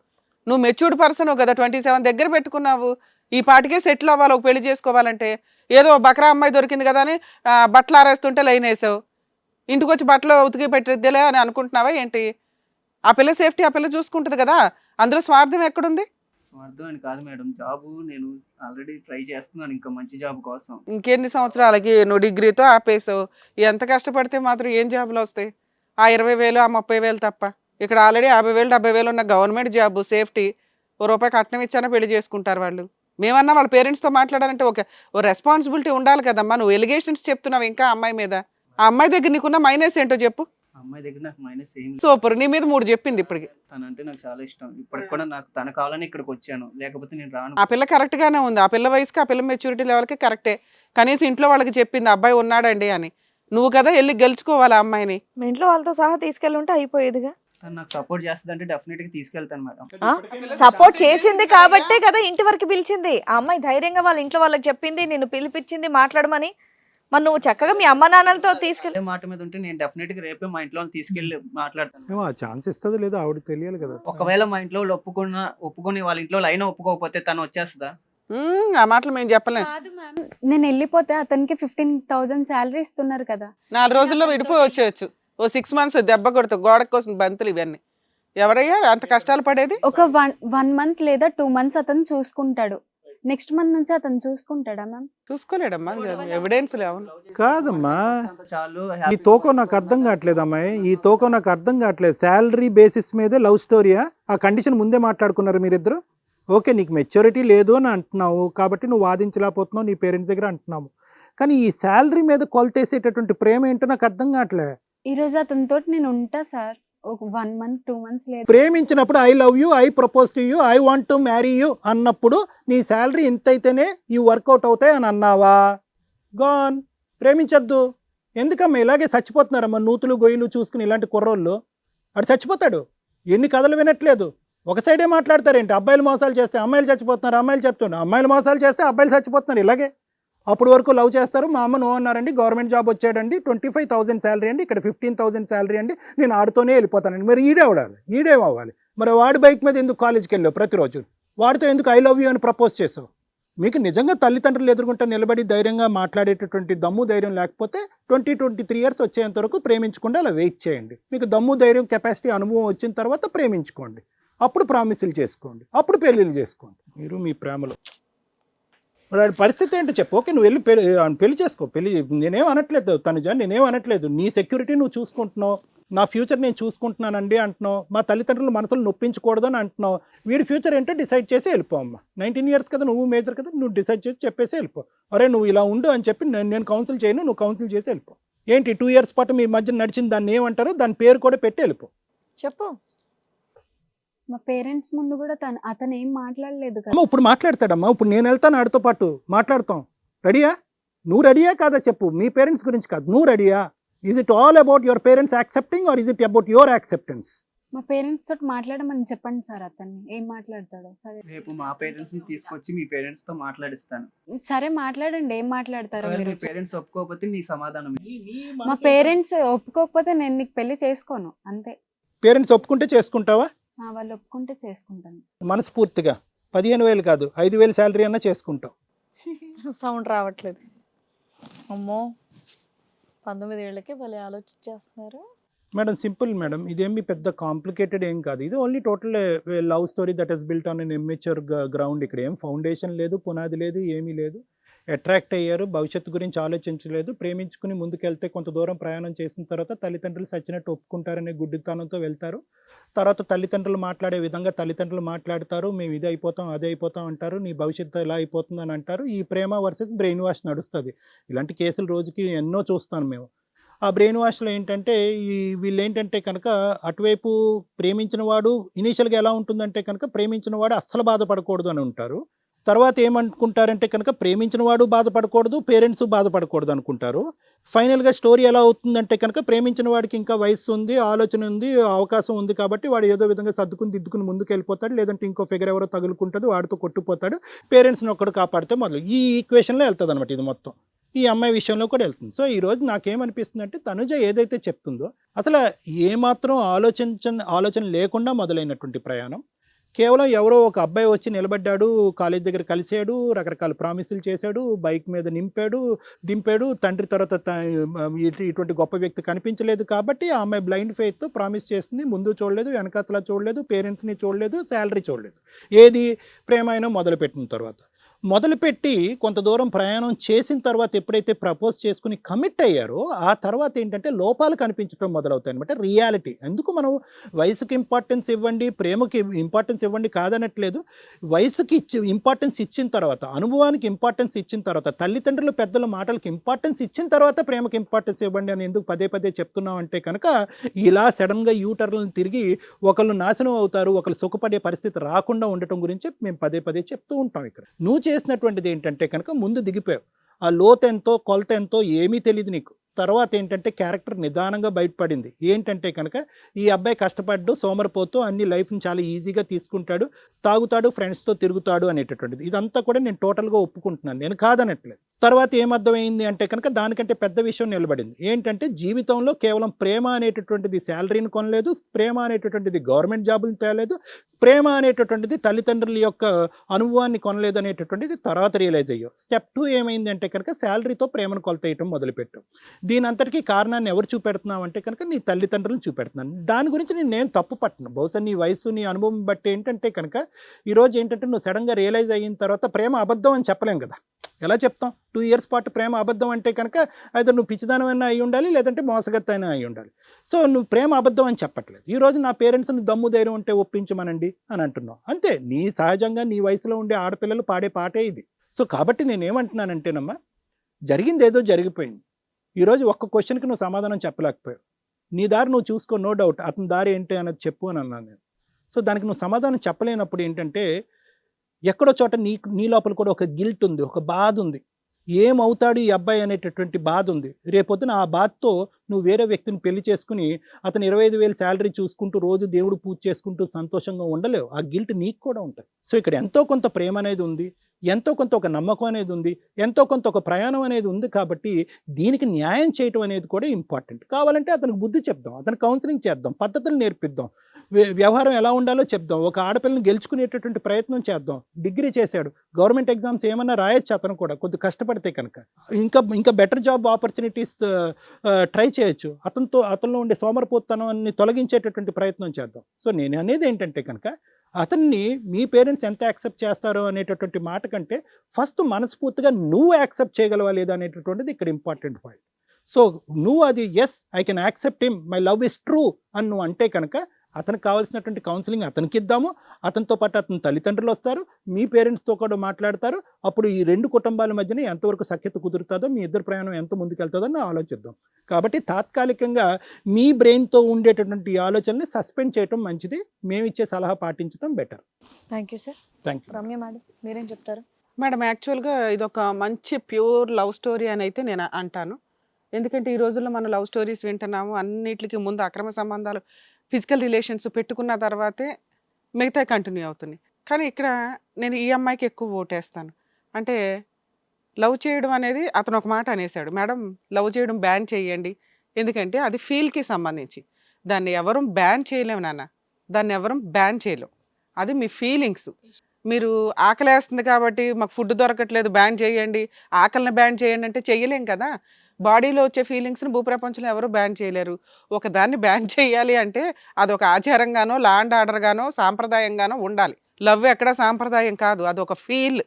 నువ్వు మెచ్యూర్డ్ పర్సన్ కదా, 27 దగ్గర పెట్టుకున్నావు. ఈ పాటికే సెటిల్ అవ్వాలి ఒక పెళ్లి చేసుకోవాలంటే. ఏదో బక్రా అమ్మాయి దొరికింది కదా అని బట్టలు ఆరేస్తుంటే లైన్ వేసావు. ఇంటికి వచ్చి బట్టలు ఉతికి పెట్టిద్దేలే అని అనుకుంటున్నావా ఏంటి? ఆ పిల్ల సేఫ్టీ ఆ పిల్ల చూసుకుంటుంది కదా, అందులో స్వార్థం ఎక్కడుంది? స్వార్థం అని కాదు మేడం, జాబ్ నేను ఆల్రెడీ ట్రై చేస్తున్నాను ఇంకా మంచి జాబ్ కోసం. ఇంకెన్ని సంవత్సరాలకి నువ్వు డిగ్రీతో ఆపేసావు? ఎంత కష్టపడితే మాత్రం ఏం జాబులు వస్తాయి? ఆ 20,000 ఆ 30,000 తప్ప. ఇక్కడ ఆల్రెడీ 50,000 70,000 ఉన్న గవర్నమెంట్ జాబ్, సేఫ్టీ. ఓ రూపాయి కట్నం ఇచ్చానా పెళ్లి చేసుకుంటారు వాళ్ళు. మేమన్నా వాళ్ళ పేరెంట్స్తో మాట్లాడాలంటే ఓ రెస్పాన్సిబిలిటీ ఉండాలి కదమ్మా. నువ్వు ఎలిగేషన్స్ చెప్తున్నావు ఇంకా అమ్మాయి మీద. ఆ అమ్మాయి దగ్గర నీకున్న మైనస్ ఏంటో చెప్పు. అమ్మాయి దగ్గర నాకు మైనస్ ఏం లేదు. సూపర్, నీ మీద 3 చెప్పింది ఇప్పటికి. తనంటే నాకు చాలా ఇష్టం. ఇప్పటికి కూడా నాకు తన కావాలని ఇక్కడికి వచ్చాను, లేకపోతే నేను రాను. ఆ పిల్ల కరెక్ట్ గానే ఉంది. ఆ పిల్ల వయసుకి ఆ పిల్ల మెచ్యూరిటీ లెవెల్కి కరెక్టే. కనీసం ఇంట్లో వాళ్ళకి చెప్పింది అబ్బాయి ఉన్నాడండి అని. నువ్వు కదా వెళ్ళి గెలుచుకోవాలి ఆ అమ్మాయిని. మీ ఇంట్లో వాళ్ళతో సహా తీసుకెళ్ళుంటే అయిపోయేదిగా. తను నాకు సపోర్ట్ చేస్తుంది అంటే డెఫినెట్ గా తీసుకెళ్తాను మేడం. సపోర్ట్ చేసింది కాబట్టే కదా ఇంటి వరకు పిలిచింది. ఆ అమ్మాయి ధైర్యంగా వాళ్ళ ఇంట్లో వాళ్ళకి చెప్పింది, నిన్ను పిలిపించింది మాట్లాడమని. మరి నువ్వు చక్కగా మీ అమ్మ నాన్నలతో తీసుకెళ్ళి అదే మాట మీద ఉంటే నేను డెఫినెట్ గా రేపే మా ఇంట్లో తీసుకెళ్లి మాట్లాడతాను. ఆ ఛాన్స్ ఇస్తుందో లేదో ఆవిడకి తెలియాలి కదా. ఒకవేళ మా ఇంట్లో వాళ్ళు ఒప్పుకొని వాళ్ళ ఇంట్లో అయినా ఒప్పుకోకపోతే తను వచ్చేస్తుందా? ఆ మాటలు మేము చెప్పలేం. కాదు మ్యామ్, నేను వెళ్ళిపోతే అతనికి 15,000 శాలరీ ఇస్తున్నారు కదా. 4 రోజుల్లో విడిపోయి వచ్చేయచ్చు. ఓ 6 months దెబ్బ కొడుతూ గోడ కోసం బంతులు ఇవన్నీ. ఎవరయ్యా అంత కష్టాలు పడేది? ఒక 1 month లేదా 2 months అతను చూసుకుంటాడు. నెక్స్ట్ మంత్ నుంచి అతను చూసుకుంటాడా మ్యామ్? చూసుకోలేడమ్మా, ఎవిడెన్స్ లేవు. కాదమ్మా, చాలు. ఈ తోకం నాకు అర్థం కావట్లేదు అమ్మాయి, ఈ తోకం నాకు అర్థం కావట్లేదు. శాలరీ బేసిస్ మీదే లవ్ స్టోరీయా? ఆ కండిషన్ ముందే మాట్లాడుకున్నారు మీరిద్దరు? ఓకే, నీకు మెచ్యూరిటీ లేదు అని అంటున్నావు కాబట్టి నువ్వు వాదించలేకపోతున్నావు, నీ పేరెంట్స్ దగ్గర అంటున్నావు. కానీ ఈ శాలరీ మీద కొలతేసేటటువంటి ప్రేమ ఏంటో నాకు అర్థం కావట్లే. ఈ రోజు అతనితో నేను ఉంటా సార్. ఒక 1 month 2 months లేదు. ప్రేమించినప్పుడు I love you, I propose to you, I want to marry you అన్నప్పుడు నీ శాలరీ ఇంత అయితేనే ఈ వర్కౌట్ అవుతాయి అని అన్నావా? గాన్. ప్రేమించద్దు. ఎందుకమ్మా ఇలాగే చచ్చిపోతున్నారమ్మా నూతులు గొయ్యలు చూసుకుని ఇలాంటి కుర్రోళ్ళు? అటు చచ్చిపోతాడు. ఎన్ని కథలు వినట్లేదు, ఒక సైడే మాట్లాడతారేంటి? అబ్బాయిలు మోసాలు చేస్తే అమ్మాయిలు చచ్చిపోతున్నారు, అమ్మాయిలు చెప్తున్నారు. అమ్మాయిలు మోసాలు చేస్తే అబ్బాయిలు చచ్చిపోతున్నారు. ఇలాగే అప్పుడు వరకు లవ్ చేస్తారు. మా అమ్మ నో అన్నారండి, గవర్నమెంట్ జాబ్ వచ్చాడండి, 25,000 శాలరీ అండి, ఇక్కడ 15,000 శాలరీ అండి, నేను ఆడుతూనే వెళ్ళిపోతానండి. మరి ఈడేం అవ్వాలి? మరి వాడి బైక్ మీద ఎందుకు కాలేజీకి వెళ్ళావు ప్రతిరోజు? వాడితో ఎందుకు ఐ లవ్ యూ అని ప్రపోజ్ చేసావు? మీకు నిజంగా తల్లిదండ్రులు ఎదుర్కొంటే నిలబడి ధైర్యంగా మాట్లాడేటటువంటి దమ్ము ధైర్యం లేకపోతే 23 years వచ్చేంత వరకు ప్రేమించకుండా అలా వెయిట్ చేయండి. మీకు దమ్ము ధైర్యం కెపాసిటీ అనుభవం వచ్చిన తర్వాత ప్రేమించుకోండి. అప్పుడు ప్రామిసులు చేసుకోండి, అప్పుడు పెళ్ళిళ్ళు చేసుకోండి. మీరు మీ ప్రేమలో వాడి పరిస్థితి ఏంటో చెప్పు. ఓకే, నువ్వు వెళ్ళి పెళ్లి చేసుకో. నేనేం అనట్లేదు తనుజ, నేనేం అనట్లేదు. నీ సెక్యూరిటీ నువ్వు చూసుకుంటున్నావు, నా ఫ్యూచర్ నేను చూసుకుంటున్నానండి అంటున్నావు. మా తల్లిదండ్రులు మనసులు నొప్పించకూడదు అని అంటున్నావు. వీడి ఫ్యూచర్ ఏంటో డిసైడ్ చేసి వెళ్ళిపో అమ్మ. 19 years కదా, నువ్వు మేజర్ కదా, నువ్వు డిసైడ్ చేసి చెప్పేసి వెళ్ళిపో. అరే నువ్వు ఇలా ఉండు అని చెప్పి నేను కౌన్సిల్ చేయను, నువ్వు కౌన్సిల్ చేసి వెళ్ళిపో. ఏంటి 2 years పాటు మీ మధ్య నడిచింది దాన్ని ఏమంటారో దాని పేరు కూడా పెట్టి వెళ్ళిపో. చెప్పు. మా పేరెంట్స్ ముందు కూడా అతను ఏం మాట్లాడలేదు కదా. అమ్మ ఇప్పుడు మాట్లాడతాడమ్మా, ఇప్పుడు నేను వెళ్తాను ఆడితో పాటు మాట్లాడతాం. రెడీయా? నువ్వు రెడీయా కాదా చెప్పు. మీ పేరెంట్స్ గురించి కాదు, నువ్వు రెడీయా? Is it all about your parents accepting or is it about your acceptance? మా పేరెంట్స్ తోటి మాట్లాడమని చెప్పండి సార్. అతన్ని ఏం మాట్లాడతాడో సరే. రేపు మా పేరెంట్స్ ని తీసుకొచ్చి మీ పేరెంట్స్ తో మాట్లాడిస్తాను. సరే మాట్లాడండి, ఏం మాట్లాడతారో ఒకవేళ మీరు. మీ పేరెంట్స్ ఒప్పుకోకపోతే నీ సమాధానం ఏంటి? మా పేరెంట్స్ ఒప్పుకోకపోతే నేను నీకు పెళ్లి చేసుకోను అంతే. పేరెంట్స్ ఒప్పుకుంటే చేసుకుంటావా? వాళ్ళు ఒప్పుకుంటే చేసుకుంటాను సార్. మనస్ఫూర్తిగా 15,000 కాదు 5,000 శాలరీ అన్నా చేసుకుంటాం. సౌండ్ రావట్లేదు. అమ్మో, 19 ఏళ్ళకే భలే ఆలోచించేస్తున్నారు మేడం. సింపుల్ మేడం, ఇదేమి పెద్ద కాంప్లికేటెడ్ ఏం కాదు. ఇది only total love story that he's built on an immature ground. ఇక్కడ ఏం ఫౌండేషన్ లేదు, పునాది లేదు, ఏమీ లేదు. అట్రాక్ట్ అయ్యారు, భవిష్యత్తు గురించి ఆలోచించలేదు, ప్రేమించుకుని ముందుకెళ్తే కొంత దూరం ప్రయాణం చేసిన తర్వాత తల్లిదండ్రులు సచ్చినట్టు ఒప్పుకుంటారనే గుడ్డితనంతో వెళ్తారు. తర్వాత తల్లిదండ్రులు మాట్లాడే విధంగా తల్లిదండ్రులు మాట్లాడతారు. మేము ఇది అయిపోతాం అది అయిపోతాం అంటారు, నీ భవిష్యత్తు ఎలా అయిపోతుందని అంటారు. ఈ ప్రేమ వర్సెస్ బ్రెయిన్ వాష్ నడుస్తుంది. ఇలాంటి కేసులు రోజుకి ఎన్నో చూస్తాను మేము. ఆ బ్రెయిన్ వాష్లో ఏంటంటే వీళ్ళు ఏంటంటే కనుక అటువైపు ప్రేమించిన వాడు ఇనీషియల్గా ఎలా ఉంటుందంటే కనుక ప్రేమించిన వాడు అస్సలు బాధపడకూడదు అని ఉంటారు. తర్వాత ఏమనుకుంటారంటే కనుక ప్రేమించిన వాడు బాధపడకూడదు, పేరెంట్స్ బాధపడకూడదు అనుకుంటారు. ఫైనల్‌గా స్టోరీ ఎలా అవుతుందంటే కనుక ప్రేమించిన వాడికి ఇంకా వయస్సు ఉంది, ఆలోచన ఉంది, అవకాశం ఉంది కాబట్టి వాడు ఏదో విధంగా సర్దుకుని, దిద్దుకుని ముందుకెళ్ళిపోతాడు. లేదంటే ఇంకో ఫిగర్ ఎవరో తగులుకుంటది, వాడితో కొట్టుకుపోతాడు. పేరెంట్స్‌ని ఒక్కడు కాపాడితే మొదలు. ఈ ఈక్వేషన్‌లో ఎళ్తదనమాట ఇది మొత్తం. ఈ అమ్మాయి విషయంలో కూడా ఎళ్తుంది. సో, ఈరోజు నాకేమనిపిస్తుందంటే తనుజ ఏదైతే చెప్తుందో అసలు ఏమాత్రం ఆలోచన లేకుండా మొదలైనటువంటి ప్రయాణం. కేవలం ఎవరో ఒక అబ్బాయి వచ్చి నిలబడ్డాడు, కాలేజ్ దగ్గర కలిసాడు, రకరకాల ప్రామిసులు చేశాడు, బైక్ మీద నింపాడు, దింపాడు. తండ్రి తర్వాత ఇటువంటి గొప్ప వ్యక్తి కనిపించలేదు కాబట్టి ఆ అమ్మాయి బ్లైండ్ ఫెయిత్‌తో ప్రామిస్ చేసింది. ముందు చూడలేదు, వెనకాతల చూడలేదు, పేరెంట్స్‌ని చూడలేదు, శాలరీ చూడలేదు. ఏది ప్రేమ అయినా మొదలుపెట్టిన తర్వాత. మొదలుపెట్టి కొంత దూరం ప్రయాణం చేసిన తర్వాత ఎప్పుడైతే ప్రపోజ్ చేసుకుని కమిట్ అయ్యారో, ఆ తర్వాత ఏంటంటే లోపాలు కనిపించడం మొదలవుతాయనమాట. రియాలిటీ. ఎందుకు మనం వయసుకి ఇంపార్టెన్స్ ఇవ్వండి, ప్రేమకి ఇంపార్టెన్స్ ఇవ్వండి కాదనట్లేదు. వయసుకి ఇంపార్టెన్స్ ఇచ్చిన తర్వాత, అనుభవానికి ఇంపార్టెన్స్ ఇచ్చిన తర్వాత, తల్లిదండ్రులు పెద్దల మాటలకి ఇంపార్టెన్స్ ఇచ్చిన తర్వాత ప్రేమకి ఇంపార్టెన్స్ ఇవ్వండి అని ఎందుకు పదే పదే చెప్తున్నాం అంటే కనుక ఇలా సడన్‌గా యూటర్న్‌లను తిరిగి ఒకళ్ళు నాశనం అవుతారు, ఒకళ్ళు సుఖపడే పరిస్థితి రాకుండా ఉండటం గురించి మేము పదే పదే చెప్తూ ఉంటాం ఇక్కడ. నువ్వు చేసినటువంటిది ఏంటంటే కనుక ముందు దిగిపోయావు. ఆ లోతెంతో, కొలతెంతో ఏమీ తెలీదు నీకు. తర్వాత ఏంటంటే క్యారెక్టర్ నిదానంగా బయటపడింది. ఏంటంటే కనుక ఈ అబ్బాయి కష్టపడ్డు, సోమరిపోతూ అన్ని లైఫ్‌ని చాలా ఈజీగా తీసుకుంటాడు, తాగుతాడు, ఫ్రెండ్స్‌తో తిరుగుతాడు అనేటటువంటిది. ఇదంతా కూడా నేను టోటల్‌గా ఒప్పుకుంటున్నాను. నేను కాదనట్లేదు. తర్వాత ఏమర్థమైంది అంటే కనుక దానికంటే పెద్ద విషయం నిలబడింది. ఏంటంటే జీవితంలో కేవలం ప్రేమ అనేటటువంటిది శాలరీని కొనలేదు, ప్రేమ అనేటటువంటిది గవర్నమెంట్ జాబుని తేలేదు, ప్రేమ అనేటటువంటిది తల్లిదండ్రుల యొక్క అనుభవాన్ని కొనలేదు అనేటటువంటిది తర్వాత రియలైజ్ అయ్యావు. స్టెప్ 2 ఏమైంది అంటే కనుక శాలరీతో ప్రేమను కొలతేయటం మొదలుపెట్టావు. దీని అంతటికీ కారణాన్ని ఎవరు చూపెడుతున్నావు అంటే కనుక నీ తల్లిదండ్రులను చూపెడుతున్నాను. దాని గురించి నేను తప్పు పట్టను. బహుశా నీ వయసు, నీ అనుభవం బట్టి ఏంటంటే కనుక ఈరోజు ఏంటంటే నువ్వు సడన్‌గా రియలైజ్ అయిన తర్వాత ప్రేమ అబద్ధం అని చెప్పలేం కదా! ఎలా చెప్తాం? 2 ఇయర్స్ పాటు ప్రేమ అబద్ధం అంటే కనుక ఐదర్ నువ్వు పిచ్చిదానివైనా అయి ఉండాలి, లేదంటే మోసగత్తైనా అయి ఉండాలి. సో, నువ్వు ప్రేమ అబద్ధం అని చెప్పట్లేదు. ఈరోజు నా పేరెంట్స్‌ని దమ్ము ధైర్యం ఉంటే ఒప్పించమనండి అని అంటున్నావు. అంతే. నీ సహజంగా నీ వయసులో ఉండే ఆడపిల్లలు పాడే పాటే ఇది. సో, కాబట్టి నేనేమంటున్నానంటేనమ్మా, జరిగిందేదో జరిగిపోయింది. ఈరోజు ఒక్క క్వెషన్‌కి నువ్వు సమాధానం చెప్పలేకపోయావు. నీ దారి నువ్వు చూసుకో, నో డౌట్. అతని దారి ఏంటి అన్నది చెప్పు అని అన్నాను నేను. సో, దానికి నువ్వు సమాధానం చెప్పలేనప్పుడు ఏంటంటే ఎక్కడో చోట నీ లోపల కూడా ఒక గిల్ట్ ఉంది, ఒక బాధ ఉంది. ఏమవుతాడు ఈ అబ్బాయి అనేటటువంటి బాధ ఉంది. రేపొద్దున ఆ బాధతో నువ్వు వేరే వ్యక్తిని పెళ్లి చేసుకుని అతను 25,000 శాలరీ చూసుకుంటూ రోజు దేవుడు పూజ చేసుకుంటూ సంతోషంగా ఉండలేవు. ఆ గిల్ట్ నీకు కూడా ఉంటుంది. సో, ఇక్కడ ఎంతో కొంత ప్రేమ అనేది ఉంది, ఎంతో కొంత ఒక నమ్మకం అనేది ఉంది, ఎంతో కొంత ఒక ప్రయాణం అనేది ఉంది. కాబట్టి దీనికి న్యాయం చేయటం అనేది కూడా ఇంపార్టెంట్. కావాలంటే అతనికి బుద్ధి చెప్దాం, అతనికి కౌన్సిలింగ్ చేద్దాం, పద్ధతులు నేర్పిద్దాం, వ్యవహారం ఎలా ఉండాలో చెప్దాం, ఒక ఆడపిల్లని గెలుచుకునేటటువంటి ప్రయత్నం చేద్దాం. డిగ్రీ చేశాడు, గవర్నమెంట్ ఎగ్జామ్స్ ఏమన్నా రాయొచ్చు అతను కూడా కొద్ది కష్టపడితే కనుక. ఇంకా బెటర్ జాబ్ ఆపర్చునిటీస్ ట్రై చేయొచ్చు. అతనిలో ఉండే సోమరిపోతనాన్ని తొలగించేటటువంటి ప్రయత్నం చేద్దాం. సో, నేను అనేది ఏంటంటే కనుక అతన్ని మీ పేరెంట్స్ ఎంత యాక్సెప్ట్ చేస్తారో అనేటటువంటి మాట కంటే ఫస్ట్ మనస్ఫూర్తిగా నువ్వు యాక్సెప్ట్ చేయగలవా లేదా అనేటటువంటిది ఇక్కడ ఇంపార్టెంట్ పాయింట్. సో, నువ్వు అది yes I can accept him, my love is true అని నువ్వు అంటే కనుక అతనికి కావాల్సినటువంటి కౌన్సిలింగ్ అతనికి ఇద్దాము. అతనితో పాటు అతని తల్లిదండ్రులు వస్తారు, మీ పేరెంట్స్తో కూడా మాట్లాడతారు. అప్పుడు ఈ 2 కుటుంబాల మధ్యన ఎంతవరకు సఖ్యత కుదురుతుందో, మీ ఇద్దరు ప్రయాణం ఎంత ముందుకెళ్తుందో అని ఆలోచిద్దాం. కాబట్టి తాత్కాలికంగా మీ బ్రెయిన్తో ఉండేటటువంటి ఆలోచనని సస్పెండ్ చేయడం మంచిది. మేమిచ్చే సలహా పాటించడం better. Thank you sir. Thank you. Ramya madam, మీరేం చెప్తారు? మేడం, యాక్చువల్గా ఇదొక మంచి ప్యూర్ లవ్ స్టోరీ అని అయితే నేను అంటాను. ఎందుకంటే ఈ రోజుల్లో మనం లవ్ స్టోరీస్ వింటున్నాము. అన్నిటికీ ముందు అక్రమ సంబంధాలు, ఫిజికల్ రిలేషన్స్ పెట్టుకున్న తర్వాతే మిగతా కంటిన్యూ అవుతున్నాయి. కానీ ఇక్కడ నేను ఈ అమ్మాయికి ఎక్కువ ఓటేస్తాను. అంటే లవ్ చేయడం అనేది అతను ఒక మాట అనేసాడు, మేడం లవ్ చేయడం బ్యాన్ చేయండి, ఎందుకంటే అది ఫీల్కి సంబంధించి. దాన్ని ఎవరు బ్యాన్ చేయలేము నాన్న, దాన్ని ఎవరు బ్యాన్ చేయలేం. అది మీ ఫీలింగ్స్. మీరు ఆకలేస్తుంది కాబట్టి మాకు ఫుడ్ దొరకట్లేదు బ్యాన్ చేయండి, ఆకలిని బ్యాన్ చేయండి అంటే చెయ్యలేం కదా. బాడీలో వచ్చే ఫీలింగ్స్ని భూప్రపంచంలో ఎవరు బ్యాన్ చేయలేరు. ఒకదాన్ని బ్యాన్ చేయాలి అంటే అదొక ఆచారంగానో, లా అండ్ ఆర్డర్గానో, సాంప్రదాయంగానో ఉండాలి. లవ్ ఎక్కడ సాంప్రదాయం కాదు, అదొక ఫీల్.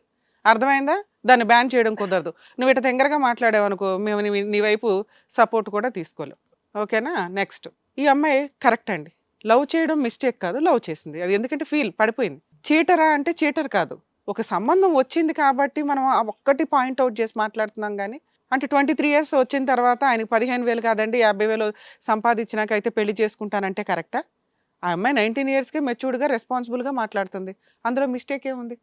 అర్థమైందా? దాన్ని బ్యాన్ చేయడం కుదరదు. నువ్వు ఇట్లా తెంగరగా మాట్లాడావు అనుకో, మేము నీ వైపు సపోర్ట్ కూడా తీసుకోలేం. ఓకేనా? నెక్స్ట్, ఈ అమ్మాయి కరెక్ట్ అండి. లవ్ చేయడం మిస్టేక్ కాదు, లవ్ చేసింది. అది ఎందుకంటే ఫీల్ పడిపోయింది. చీటరా అంటే చీటర్ కాదు. ఒక సంబంధం వచ్చింది కాబట్టి మనం ఆ ఒక్కటి పాయింట్అవుట్ చేసి మాట్లాడుతున్నాం. కానీ అంటే 23 ఇయర్స్ వచ్చిన తర్వాత ఆయనకి 15,000 కాదండి 50,000 సంపాదించినాక అయితే పెళ్లి చేసుకుంటానంటే కరెక్టా? ఆ అమ్మాయి 19 ఇయర్స్కే మెచ్యూర్డ్గా రెస్పాన్సిబుల్గా మాట్లాడుతుంది. అందులో మిస్టేక్ ఏముంది?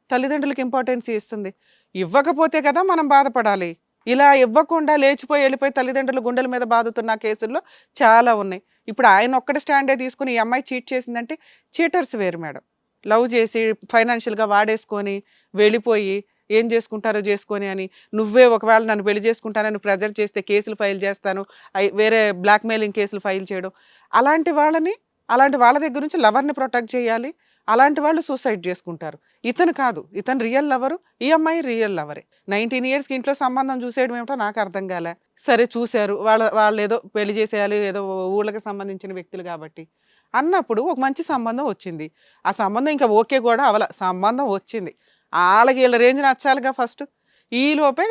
తల్లిదండ్రులకి ఇంపార్టెన్స్ ఇస్తుంది. ఇవ్వకపోతే కదా మనం బాధపడాలి. ఇలా ఇవ్వకుండా లేచిపోయి వెళ్ళిపోయి తల్లిదండ్రులు గుండెల మీద బాదుతున్న కేసుల్లో చాలా ఉన్నాయి. ఇప్పుడు ఆయన ఒక్కటి స్టాండే తీసుకుని ఈ అమ్మాయి చీట్ చేసిందంటే చీటర్స్ వేరు మేడం. లవ్ చేసి ఫైనాన్షియల్గా వాడేసుకొని వెళ్ళిపోయి ఏం చేసుకుంటారో చేసుకొని అని, నువ్వే ఒకవేళ నన్ను పెళ్లి చేసుకుంటానని ప్రెజర్ చేస్తే కేసులు ఫైల్ చేస్తాను, వేరే బ్లాక్మెయిలింగ్ కేసులు ఫైల్ చేయడం, అలాంటి వాళ్ళ దగ్గర నుంచి లవర్ని ప్రొటెక్ట్ చేయాలి. అలాంటి వాళ్ళు సూసైడ్ చేసుకుంటారు. ఇతను కాదు, ఇతను రియల్ లవరు, ఈ అమ్మాయి రియల్ లవరే. 19 ఇయర్స్కి ఇంట్లో సంబంధం చూసేయడం ఏమిటో నాకు అర్థం కాలే. సరే చూశారు, వాళ్ళు ఏదో పెళ్లి చేసేయాలి, ఏదో ఊళ్ళకి సంబంధించిన వ్యక్తులు కాబట్టి అన్నప్పుడు ఒక మంచి సంబంధం వచ్చింది. ఆ సంబంధం ఇంకా ఓకే కూడా అవల, సంబంధం వచ్చింది. వాళ్ళకి వీళ్ళ రేంజ్ నచ్చాలిగా ఫస్ట్. ఈ లోపే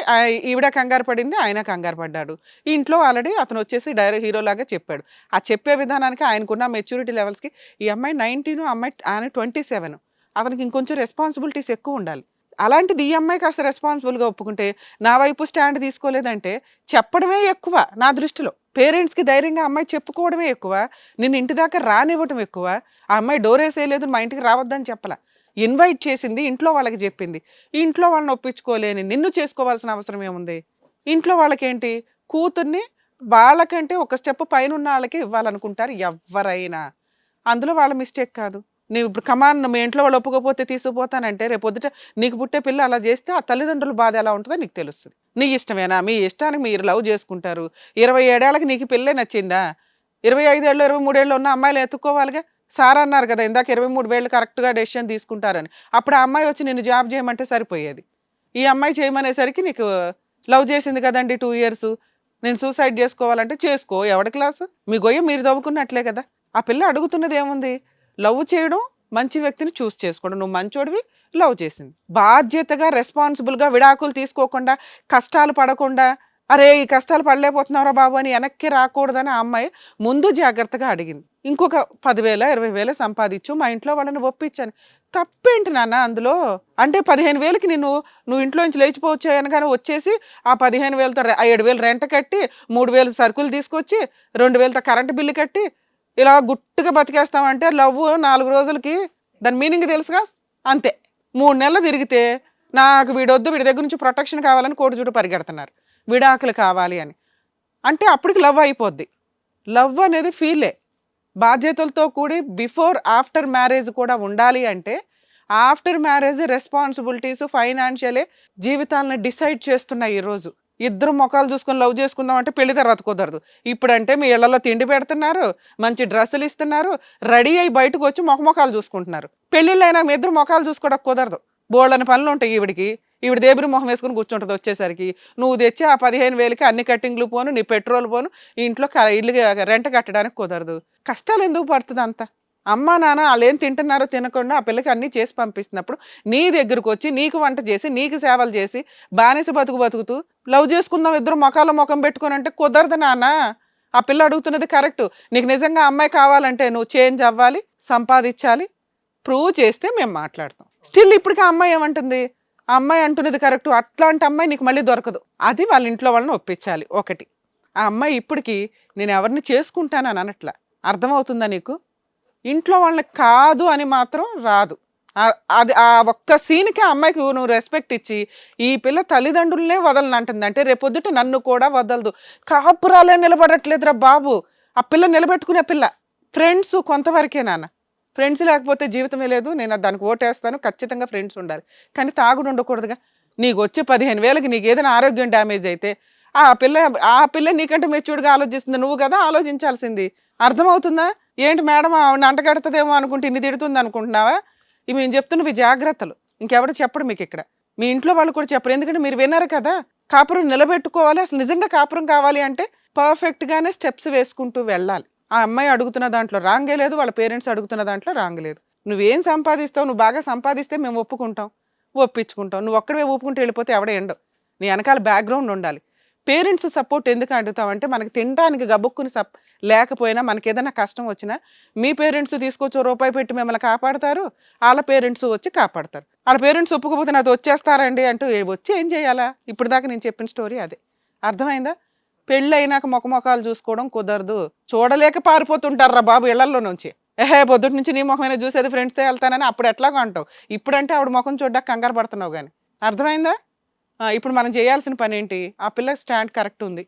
ఈవిడ కంగారు పడింది, ఆయన కంగారు పడ్డాడు. ఈ ఇంట్లో ఆల్రెడీ అతను వచ్చేసి డైరెక్ట్ హీరోలాగా చెప్పాడు. ఆ చెప్పే విధానానికి ఆయనకున్న మెచ్యూరిటీ లెవెల్స్కి ఈ అమ్మాయి 19, ఆయన 27. అతనికి ఇంకొంచెం రెస్పాన్సిబిలిటీస్ ఎక్కువ ఉండాలి. అలాంటిది ఈ అమ్మాయి కాస్త రెస్పాన్సిబుల్గా ఒప్పుకుంటే, నా వైపు స్టాండ్ తీసుకోలేదంటే చెప్పడమే ఎక్కువ నా దృష్టిలో. పేరెంట్స్కి ధైర్యంగా అమ్మాయి చెప్పుకోవడమే ఎక్కువ, నిన్ను ఇంటి దాకా రానివ్వటం ఎక్కువ. ఆ అమ్మాయి డోర్ వేసేయలేదు, మా ఇంటికి రావద్దని చెప్పలా, ఇన్వైట్ చేసింది, ఇంట్లో వాళ్ళకి చెప్పింది. ఈ ఇంట్లో వాళ్ళని ఒప్పించుకోలేని నిన్ను చేసుకోవాల్సిన అవసరం ఏముంది? ఇంట్లో వాళ్ళకేంటి, కూతుర్ని వాళ్ళకంటే ఒక స్టెప్ పైన ఉన్న వాళ్ళకి ఇవ్వాలనుకుంటారు ఎవరైనా. అందులో వాళ్ళ మిస్టేక్ కాదు. నీవు ఇప్పుడు కమాన్ మీ ఇంట్లో వాళ్ళు ఒప్పుకోపోతే తీసుకుపోతానంటే రేపొద్దుట నీకు పుట్టే పిల్ల అలా చేస్తే ఆ తల్లిదండ్రుల బాధ ఎలా ఉంటుందో నీకు తెలుస్తుంది. నీ ఇష్టమేనా? మీ ఇష్టానికి మీరు లవ్ చేసుకుంటారు. 27 ఏళ్ళకి నీకు పిల్లే నచ్చిందా? 25 ఏళ్ళు 23 ఏళ్ళు ఉన్న అమ్మాయిలు ఎత్తుక్కోవాలిగా. సార్ అన్నారు కదా ఇందాక 23 వేళ్ళు కరెక్ట్గా డెసిషన్ తీసుకుంటారని. అప్పుడు ఆ అమ్మాయి వచ్చి నిన్ను జాబ్ చేయమంటే సరిపోయేది. ఈ అమ్మాయి చేయమనేసరికి నీకు లవ్ చేసింది కదండి 2 ఇయర్స్, నేను సూసైడ్ చేసుకోవాలంటే చేసుకో, ఎవడి క్లాసు? మీ గొయ్య మీరు తవ్వుకున్నట్లే కదా. ఆ పిల్ల అడుగుతున్నది ఏముంది? లవ్ చేయడం, మంచి వ్యక్తిని చూస్ చేసుకోవడం. నువ్వు మంచోడివి, లవ్ చేసింది. బాధ్యతగా రెస్పాన్సిబుల్గా విడాకులు తీసుకోకుండా, కష్టాలు పడకుండా, అరే ఈ కష్టాలు పడలేకపోతున్నావురా బాబు అని వెనక్కి రాకూడదని ఆ అమ్మాయి ముందు జాగ్రత్తగా అడిగింది. ఇంకొక 10,000 20,000 సంపాదించు, మా ఇంట్లో వాళ్ళని ఒప్పించాను. తప్పేంటి నాన్న అందులో? అంటే 15,000కి నువ్వు ఇంట్లో నుంచి లేచిపోవచ్చు అనగానే వచ్చేసి ఆ 15,000తో 7,000 రెంట్ కట్టి, 3,000 సరుకులు తీసుకొచ్చి, 2,000తో కరెంటు బిల్లు కట్టి ఇలా గుట్టుగా బతికేస్తామంటే లవ్ 4 రోజులకి దాని మీనింగ్ తెలుసుగా. అంతే 3 నెలలు తిరిగితే నాకు వీడొద్దు, వీడి దగ్గర నుంచి ప్రొటెక్షన్ కావాలని కోటి చుట్టూ పరిగెడుతున్నారు, విడాకులు కావాలి అని. అంటే అప్పటికి లవ్ అయిపోద్ది. లవ్ అనేది ఫీలే. బాధ్యతలతో కూడి బిఫోర్ ఆఫ్టర్ మ్యారేజ్ కూడా ఉండాలి. అంటే ఆఫ్టర్ మ్యారేజ్ రెస్పాన్సిబిలిటీస్, ఫైనాన్షియలే జీవితాలను డిసైడ్ చేస్తున్నాయి. ఈరోజు ఇద్దరు ముఖాలు చూసుకొని లవ్ చేసుకుందాం అంటే పెళ్లి తర్వాత కుదరదు. ఇప్పుడంటే మీ ఇళ్లలో తిండి పెడుతున్నారు, మంచి డ్రెస్సులు ఇస్తున్నారు, రెడీ అయ్యి బయటకు వచ్చి ముఖాలు చూసుకుంటున్నారు. పెళ్ళిళ్ళు అయినా మీ ఇద్దరు ముఖాలు చూసుకోవడం కుదరదు. బోల్డని పనులు ఉంటాయి ఈవిడ దేబిరి మొహం వేసుకుని కూర్చుంటుంది. వచ్చేసరికి నువ్వు తెచ్చి ఆ 15,000కి అన్ని కట్టింగ్లు పోను, నీ పెట్రోల్ పోను, ఈ ఇంట్లో ఇల్లు రెంట్ కట్టడానికి కుదరదు. కష్టాలు ఎందుకు పడుతుంది అంత? అమ్మా నాన్న వాళ్ళు ఏం తింటున్నారో తినకుండా ఆ పిల్లకి అన్నీ చేసి పంపిస్తున్నప్పుడు నీ దగ్గరకు వచ్చి నీకు వంట చేసి నీకు సేవలు చేసి బానిస బతుకుతూ లవ్ చేసుకుందాం ఇద్దరు ముఖం పెట్టుకొని అంటే కుదరదు నాన్న. ఆ పిల్ల అడుగుతున్నది కరెక్ట్. నీకు నిజంగా అమ్మాయి కావాలంటే నువ్వు చేంజ్ అవ్వాలి, సంపాదించాలి, ప్రూవ్ చేస్తే మేము మాట్లాడతాం. స్టిల్ ఇప్పటికీ ఆ అమ్మాయి ఏమంటుంది? ఆ అమ్మాయి అంటున్నది కరెక్ట్, అట్లాంటి అమ్మాయి నీకు మళ్ళీ దొరకదు. అది వాళ్ళ ఇంట్లో వాళ్ళని ఒప్పించాలి. ఒకటి, ఆ అమ్మాయి ఇప్పటికీ నేను ఎవరిని చేసుకుంటానని అనట్లా. అర్థమవుతుందా నీకు? ఇంట్లో వాళ్ళని కాదు అని మాత్రం రాదు. అది ఆ ఒక్క సీన్కి ఆ అమ్మాయికి నువ్వు రెస్పెక్ట్ ఇచ్చి ఈ పిల్ల తల్లిదండ్రులనే వదలని అంటుంది అంటే రేపొద్దుట నన్ను కూడా వదలదు. కాపురాలే నిలబడట్లేదురా బాబు. ఆ పిల్ల నిలబెట్టుకునే పిల్ల. ఫ్రెండ్స్ కొంతవరకే నాన్న, ఫ్రెండ్స్ లేకపోతే జీవితమే లేదు. నేను దానికి ఓటేస్తాను, ఖచ్చితంగా ఫ్రెండ్స్ ఉండాలి, కానీ తాగుడు ఉండకూడదుగా. నీకు వచ్చే 15,000కి నీకు ఏదైనా ఆరోగ్యం డ్యామేజ్ అయితే ఆ పిల్ల నీకంటే మెచ్యూర్డ్గా ఆలోచిస్తుంది, నువ్వు కదా ఆలోచించాల్సింది. అర్థమవుతుందా? ఏంటి మేడం ఆవిడ అంటగడుతుందేమో అనుకుంటే ఇన్ని తిడుతుంది అనుకుంటున్నావా? ఇవి మేము చెప్తున్నవి జాగ్రత్తలు, ఇంకెవరు చెప్పడు మీకు ఇక్కడ. మీ ఇంట్లో వాళ్ళు కూడా చెప్పరు, ఎందుకంటే మీరు విన్నారు కదా. కాపురం నిలబెట్టుకోవాలి, అసలు నిజంగా కాపురం కావాలి అంటే పర్ఫెక్ట్గానే స్టెప్స్ వేసుకుంటూ వెళ్ళాలి. ఆ అమ్మాయి అడుగుతున్న దాంట్లో రాంగే లేదు, వాళ్ళ పేరెంట్స్ అడుగుతున్న దాంట్లో రాంగ్ లేదు. నువ్వేం సంపాదిస్తావు, నువ్వు బాగా సంపాదిస్తే మేము ఒప్పించుకుంటాం. నువ్వు ఒక్కడే ఒప్పుకుంటూ వెళ్ళిపోతే ఎవడ ఎండవు. నీ వెనకాల బ్యాక్గ్రౌండ్ ఉండాలి. పేరెంట్స్ సపోర్ట్ ఎందుకు అడుగుతావంటే మనకి తినడానికి గబుక్కుని లేకపోయినా మనకి ఏదైనా కష్టం వచ్చినా మీ పేరెంట్స్ తీసుకొచ్చి రూపాయి పెట్టి మిమ్మల్ని కాపాడతారు, వాళ్ళ పేరెంట్స్ వచ్చి కాపాడతారు. వాళ్ళ పేరెంట్స్ ఒప్పుకోకపోతే నాతో వచ్చేస్తారండి అంటూ వచ్చి ఏం చేయాలా? ఇప్పుడు దాకా నేను చెప్పిన స్టోరీ అదే. అర్థమైందా? పెళ్ళి అయినాక మొఖాలు చూసుకోవడం కుదరదు. చూడలేక పారిపోతుంటారా బాబు ఇళ్లలో నుంచి. పొద్దుటి నుంచి నీ ముఖమైనా చూసేది ఫ్రెండ్స్తో వెళ్తానని అప్పుడు ఎట్లాగో అంటావు. ఇప్పుడంటే ఆవిడ ముఖం చూడడానికి కంగారు పడుతున్నావు కానీ. అర్థమైందా? ఇప్పుడు మనం చేయాల్సిన పని ఏంటి? ఆ పిల్ల స్టాండ్ కరెక్ట్ ఉంది,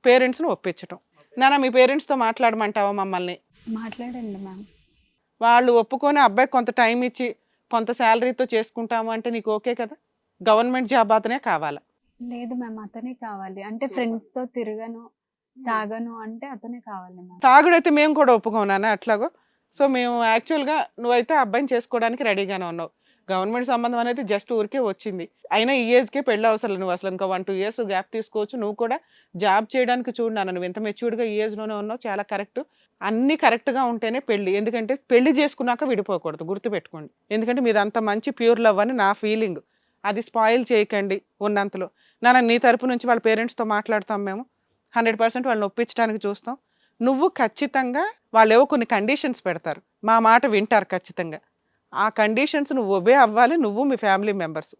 పేరెంట్స్ని ఒప్పించటం. నాన్న మీ పేరెంట్స్తో మాట్లాడమంటావా మమ్మల్ని? మాట్లాడండి మ్యామ్. వాళ్ళు ఒప్పుకొని అబ్బాయికి కొంత టైం ఇచ్చి కొంత శాలరీతో చేసుకుంటాము అంటే నీకు ఓకే కదా? గవర్నమెంట్ జాబ్ అతనే కావాలా? లేదు మ్యామ్, అతనే కావాలి. అంటే ఫ్రెండ్స్ తో తిరగను, తాగను అంటే అతనే కావాలి మ్యామ్. తాగుడైతే మేము కూడా ఒప్పుకోనానా అట్లాగో. సో మేము యాక్చువల్గా నువ్వైతే అబ్బాయిని చేసుకోవడానికి రెడీగానే ఉన్నావు. గవర్నమెంట్ సంబంధం అనేది జస్ట్ ఊరికే వచ్చింది. అయినా ఈ ఏజ్కే పెళ్ళి అవసరం. నువ్వు అసలు ఇంకా 1-2 years గ్యాప్ తీసుకోవచ్చు. నువ్వు కూడా జాబ్ చేయడానికి చూడన్నాను. నువ్వు ఎంత మెచ్యూర్డ్గా ఈ ఏజ్లోనే ఉన్నావు, చాలా కరెక్ట్. అన్నీ కరెక్ట్గా ఉంటేనే పెళ్ళి. ఎందుకంటే పెళ్లి చేసుకున్నాక విడిపోకూడదు, గుర్తుపెట్టుకోండి. ఎందుకంటే మీది అంత మంచి ప్యూర్ లవ్ అని నా ఫీలింగ్. అది స్పాయిల్ చేయకండి ఉన్నంతలో. నాన్న నీ తరపు నుంచి వాళ్ళ పేరెంట్స్తో మాట్లాడతాం మేము. 100% వాళ్ళని ఒప్పించడానికి చూస్తాం. నువ్వు ఖచ్చితంగా వాళ్ళేవో కొన్ని కండిషన్స్ పెడతారు, మా మాట వింటారు ఖచ్చితంగా. ఆ కండిషన్స్ నువ్వు ఒబే అవ్వాలి, నువ్వు మీ ఫ్యామిలీ మెంబర్స్.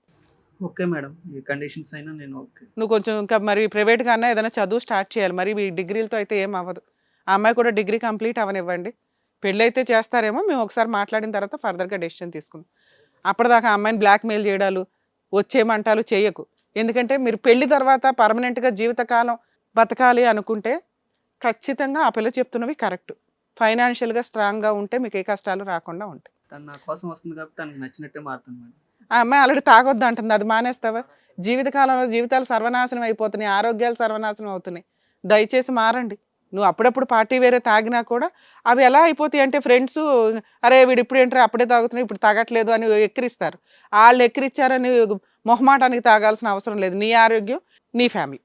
ఓకే మేడం, ఈ కండిషన్స్ అయినా నేను ఓకే. నువ్వు కొంచెం ఇంకా మరి ప్రైవేట్గా అన్నా ఏదైనా చదువు స్టార్ట్ చేయాలి. మరి ఈ డిగ్రీలతో అయితే ఏం అవ్వదు. ఆ అమ్మాయి కూడా డిగ్రీ కంప్లీట్ అవనివ్వండి. పెళ్ళి అయితే చేస్తారేమో, మేము ఒకసారి మాట్లాడిన తర్వాత ఫర్దర్గా డెసిషన్ తీసుకుందాం. అప్పటిదాకా ఆ అమ్మాయిని బ్లాక్మెయిల్ చేయడాలు, వచ్చేయమంటాలు చేయకు. ఎందుకంటే మీరు పెళ్లి తర్వాత పర్మనెంట్గా జీవితకాలం బతకాలి అనుకుంటే ఖచ్చితంగా ఆ పిల్ల చెప్తున్నవి కరెక్ట్. ఫైనాన్షియల్గా స్ట్రాంగ్గా ఉంటే మీకు ఏ కష్టాలు రాకుండా ఉంటాయి. తను నా కోసం వస్తుంది కాబట్టి తనకు నచ్చినట్టే మారుతాను మేడం. ఆ అమ్మాయి ఆల్రెడీ తాగొద్దు అంటుంది, అది మానేస్తావా? జీవితకాలంలో జీవితాలు సర్వనాశనం అయిపోతున్నాయి, ఆరోగ్యాలు సర్వనాశనం అవుతున్నాయి. దయచేసి మారండి. నువ్వు అప్పుడప్పుడు పార్టీ వేరే తాగినా కూడా అవి ఎలా అయిపోతాయి అంటే ఫ్రెండ్స్ అరే వీడు ఇప్పుడు ఏంటో అప్పుడే తాగుతున్నావు ఇప్పుడు తాగట్లేదు అని ఎక్కిరిస్తారు. వాళ్ళు ఎక్కిరిచ్చారని మొహమాటానికి తాగాల్సిన అవసరం లేదు. నీ ఆరోగ్యం నీ ఫ్యామిలీ,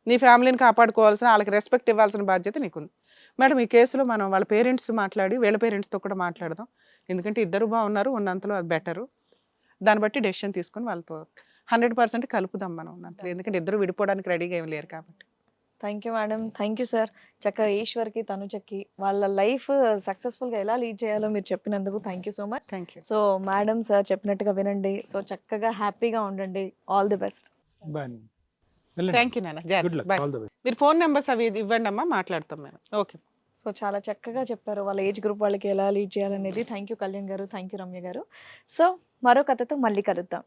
నీ ఫ్యామిలీని కాపాడుకోవాల్సిన, వాళ్ళకి రెస్పెక్ట్ ఇవ్వాల్సిన బాధ్యత నీకుంది. మేడం ఈ కేసులో మనం వాళ్ళ పేరెంట్స్ మాట్లాడి వీళ్ళ పేరెంట్స్తో కూడా మాట్లాడదాం. ఎందుకంటే ఇద్దరు బాగున్నారు, ఉన్నంతలో అది బెటరు. దాన్ని బట్టి డెసిషన్ తీసుకొని వాళ్ళతో 100% కలుపుదాం మనం ఉన్నంతలో. ఎందుకంటే ఇద్దరు విడిపోవడానికి రెడీగా ఏమి లేరు కాబట్టి. Thank you madam, thank you sir. చక్కగా ఈశ్వర్కి తనుజకి వాళ్ళ లైఫ్ సక్సెస్ఫుల్గా ఎలా లీడ్ చేయాలో మీరు చెప్పినందుకు thank you so much. Thank you. So madam sir చెప్పినట్టుగా వినండి. సో చక్కగా హ్యాపీగా ఉండండి. All the best. Thank you నాన్న, జాగ్రత్త. బాయ్. All the best. మీరు ఫోన్ నెంబర్స్ అవి ఇవ్వండి అమ్మా, మాట్లాడతాం మేము. ఓకే. సో చాలా చక్కగా చెప్పారు వాళ్ళ ఏజ్ గ్రూప్ వాళ్ళకి ఎలా లీడ్ చేయాలనేది. థ్యాంక్ యూ కళ్యాణ్ గారు, థ్యాంక్ యూ రమ్య గారు. సో మరో కథతో మళ్ళీ కలుద్దాం.